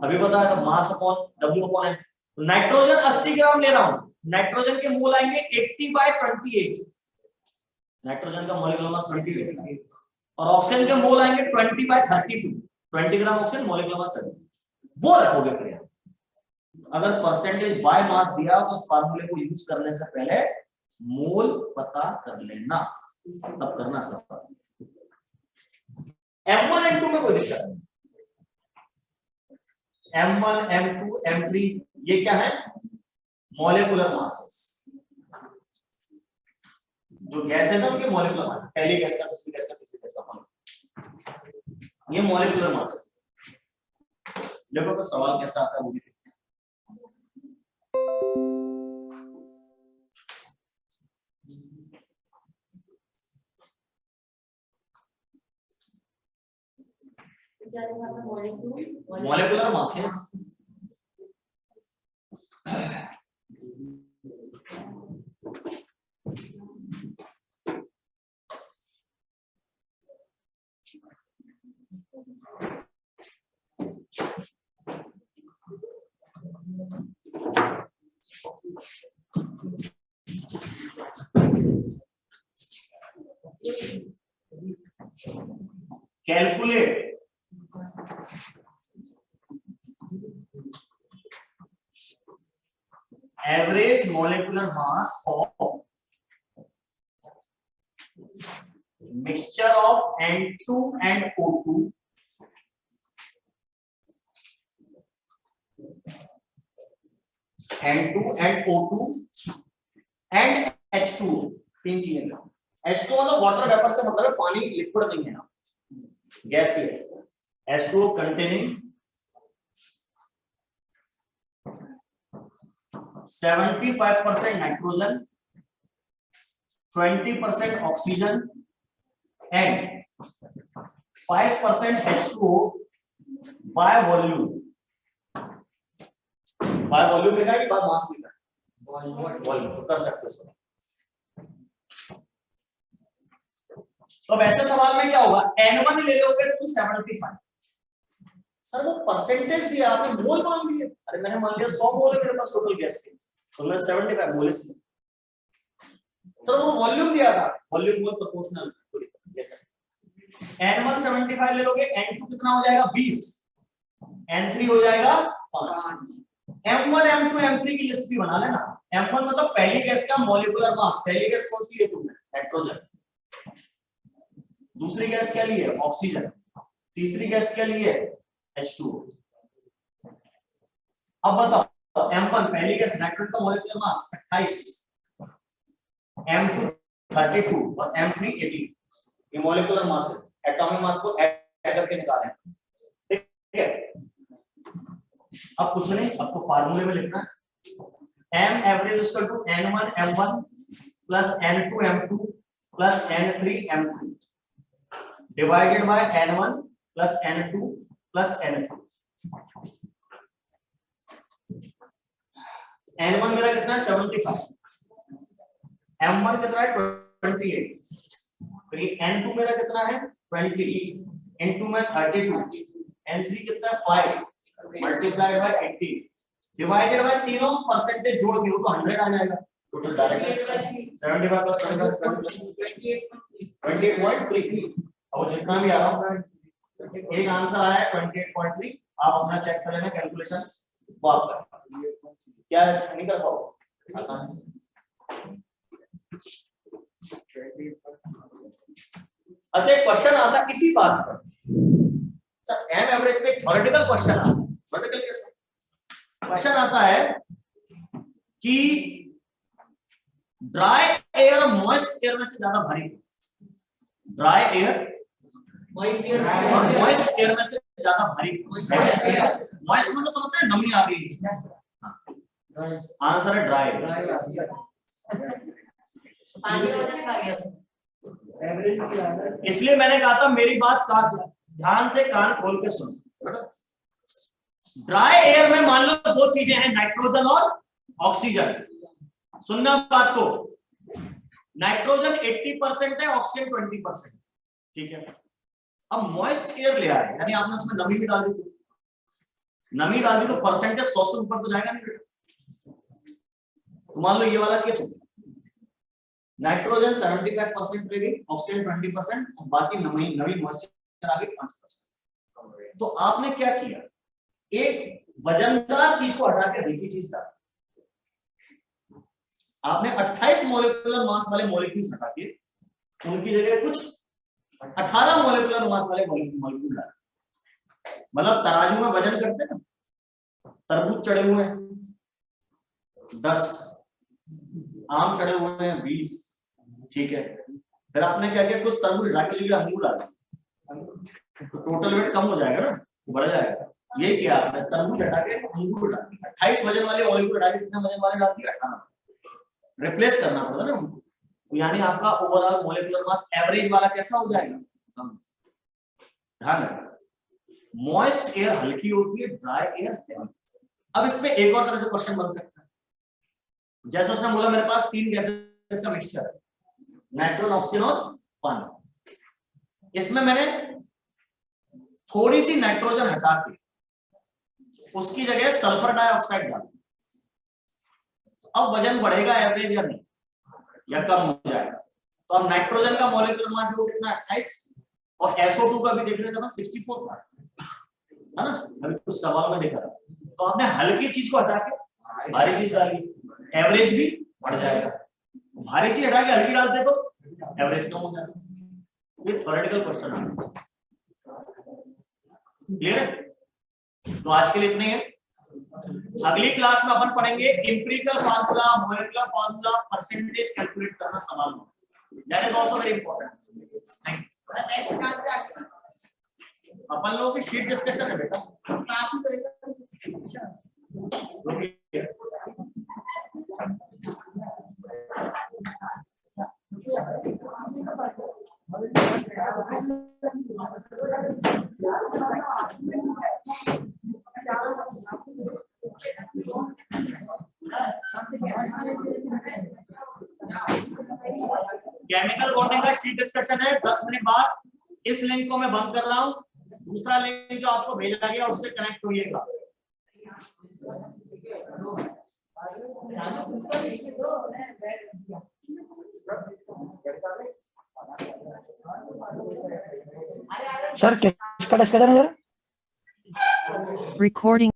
अभी बताया था mass upon W upon N। Nitrogen 80 ग्राम ले रहा हूं, नाइट्रोजन के मोल आएंगे 80/28, नाइट्रोजन का मॉलिक्यूलर मास 28 और ऑक्सीजन के मोल आएंगे 20/32, 20 ग्राम ऑक्सीजन मॉलिक्यूलर मास 30, वो रखोगे फिर। अगर परसेंटेज बाय मास दिया तो उस फार्मूले को यूज करने से पहले मोल पता कर लेना, तब करना सब। M1 M2 में कोई दिक्कत नहीं। M1 M2 M3 ये क्या है? Molecular masses. जो गैस है ना उनके मॉलिक्यूलर मास, पहली गैस का, दूसरी गैस का, तीसरी गैस का, ये मॉलिक्यूलर मास है। देखो तो सवाल कैसा आता है वो भी देखते हैं। Molecular masses calculate average molecular mass of mixture of N2 and O2 N2 and O2 and H2O, तीन चीजें। H2O मतलब वाटर वेपर से मतलब है पानी, लिक्विड नहीं है ना, गैस ही है। H2O containing 75% nitrogen, 20% oxygen and 5% H2O by volume। By volume लिखा है कि बाय मास लिखा है? वॉल्यूम कर सकते हो। तो वैसे सवाल में क्या होगा? N1 ले लोगे तुम 75, सर वो परसेंटेज दिया आपने, मोल मान लिए। अरे मैंने मान लिया 100 मोल है मेरे पास टोटल गैस के, तो मैं 75 मोल से। सर वो वॉल्यूम दिया था, वॉल्यूम मोल प्रोपोर्शनल जैसा। N1 75 ले लोगे, N2 कितना हो जाएगा? 20, N3 हो जाएगा 5। M1 M2 M3 की लिस्ट भी बना लेना। M1 मतलब पहली गैस का मॉलिक्यूलर मास, पहली गैस कौन सी है तुमने? नाइट्रोजन। दूसरी गैस क्या ली है? ऑक्सीजन। तीसरी गैस क्या ली है? H2O। अब बताओ M1 पहली गैस नाइट्रोजन का मॉलिक्यूलर मास 28, M2 32 और M3 18, ये मॉलिक्यूलर मास है। एटॉमिक मास को ऐड करके निकालें, ठीक है? अब कुछ नहीं, अब तो फार्मूले में लिखना है। M average equal to N1 M1 plus N2 M2 plus N3 M3 divided by N1 plus N2 plus N3। N1 मेरा कितना है? 75, M1 कितना है? 28, फिर N2 मेरा कितना है? 20, N2 में 32, N3 कितना है? 5 मल्टीप्लाइड बाय 80 डिवाइडेड बाय तीनों परसेंटेज जोड़ के वो तो 100 आ जाएगा। Total direct 75 plus 28.3। और जितना भी आ रहा है, एक आंसर आया है 28.3। आप अपना चेक कर लेना, कैलकुलेशन वापस क्या है, नहीं कर पाओगे, आसान है। अच्छा एक क्वेश्चन आता है इसी बात पर, सर एम एवरेज पे थ्योरेटिकल क्वेश्चन आता है। थ्योरेटिकल कैसे? क्वेश्चन आता है कि ड्राई एयर मॉइस्ट एयर में से ज्यादा भारी, ड्राई एयर मॉइस्ट एयर और मॉइस्ट एयर में से ज्यादा भारी। मॉइस्ट में तो समझते हैं नमी आ गई, आंसर है ड्राई। इसलिए मैंने कहा था मेरी बात ध्यान से कान खोल के सुनो। ड्राई एयर में मान लो दो चीजें हैं, नाइट्रोजन और ऑक्सीजन। सुनना बात को, नाइट्रोजन 80% है, ऑक्सीजन 20%, ठीक है। अब मॉइस्ट एयर ले आए, यानी आपने उसमें नमी भी डाल दी, नमी डाल दी तो परसेंटेज 100 से ऊपर तो जाएगा नहीं बेटा। तो मान लो ये वाला केस हो, नाइट्रोजन 75% रहेगी, ऑक्सीजन 20% और बाकी नमी मॉइस्चर आ गई 5%। तो आपने क्या किया, एक वजनदार चीज को हटा के हल्की चीज डाल, आपने 28 मोलिकुलर मास वाले मॉलिक्यूल्स हटा के उनकी जगह कुछ 18 मोलिकुलर मास वाले मॉलिक्यूल डाले। मतलब तराजू में वजन करते ना, तरबूज चढ़े हुए हैं 10, आम चढ़े हुए हैं 20, ठीक है। फिर आपने क्या किया, कुछ तरबूज हटा के लिए अंगूर डाल दिए, तो टोटल वेट कम हो जाएगा ना, बढ़ जाएगा। ये किया आपने, तरबूज हटा के अंगूर डाल दिए, 28 वजन वाले मॉलिक्यूल हटा के कितने वजन वाले डाल दिए, 18। रिप्लेस करना पड़ेगा ना उनको, तो यानी आपका ओवरऑल मोलिकुलर मास एवरेज वाला कैसा हो जाएगा, ध्यान रखना। मॉइस्ट एयर हल्की होती है, ड्राई एयर हैवी। अब इसमें एक और तरह से क्वेश्चन बन सकता है, जैसे उसने बोला मेरे पास 3 गैसेस का मिक्सचर है, नाइट्रोजन, ऑक्सीजन और पानी। इसमें मैंने थोड़ी सी नाइट्रोजन हटा के उसकी जगह सल्फर डाइऑक्साइड डाल, अब वजन बढ़ेगा एवरेज या नहीं, या कम हो जाएगा। तो अब नाइट्रोजन का मॉलिक्यूलर मास वो कितना 28, और SO2 का भी देख रहे थे ना 64 था, है ना, अभी कुछ सवाल में देखा था। तो आपने हल्की चीज को हटा के भारी चीज डाली, एवरेज भी बढ़ जाएगा। भारी चीज हटा के हल्की डालते तो एवरेज कम हो जाता। ये थ्योरेटिकल क्वेश्चन है, क्लियर है। तो आज के लिए इतने हैं, अगली क्लास में अपन पढ़ेंगे empirical formula, molecular formula, percentage calculate करना सवाल में, that is also very important. Thank you. अपन लोगों की शीट डिस्कशन है बेटा, केमिकल बॉन्डिंग का शीट डिस्कशन है 10 मिनट बाद। इस लिंक को मैं बंद कर रहा हूं, दूसरा लिंक जो आपको भेजा गया उससे कनेक्ट होइएगा। सर किसका डिस्कशन है सर? Recording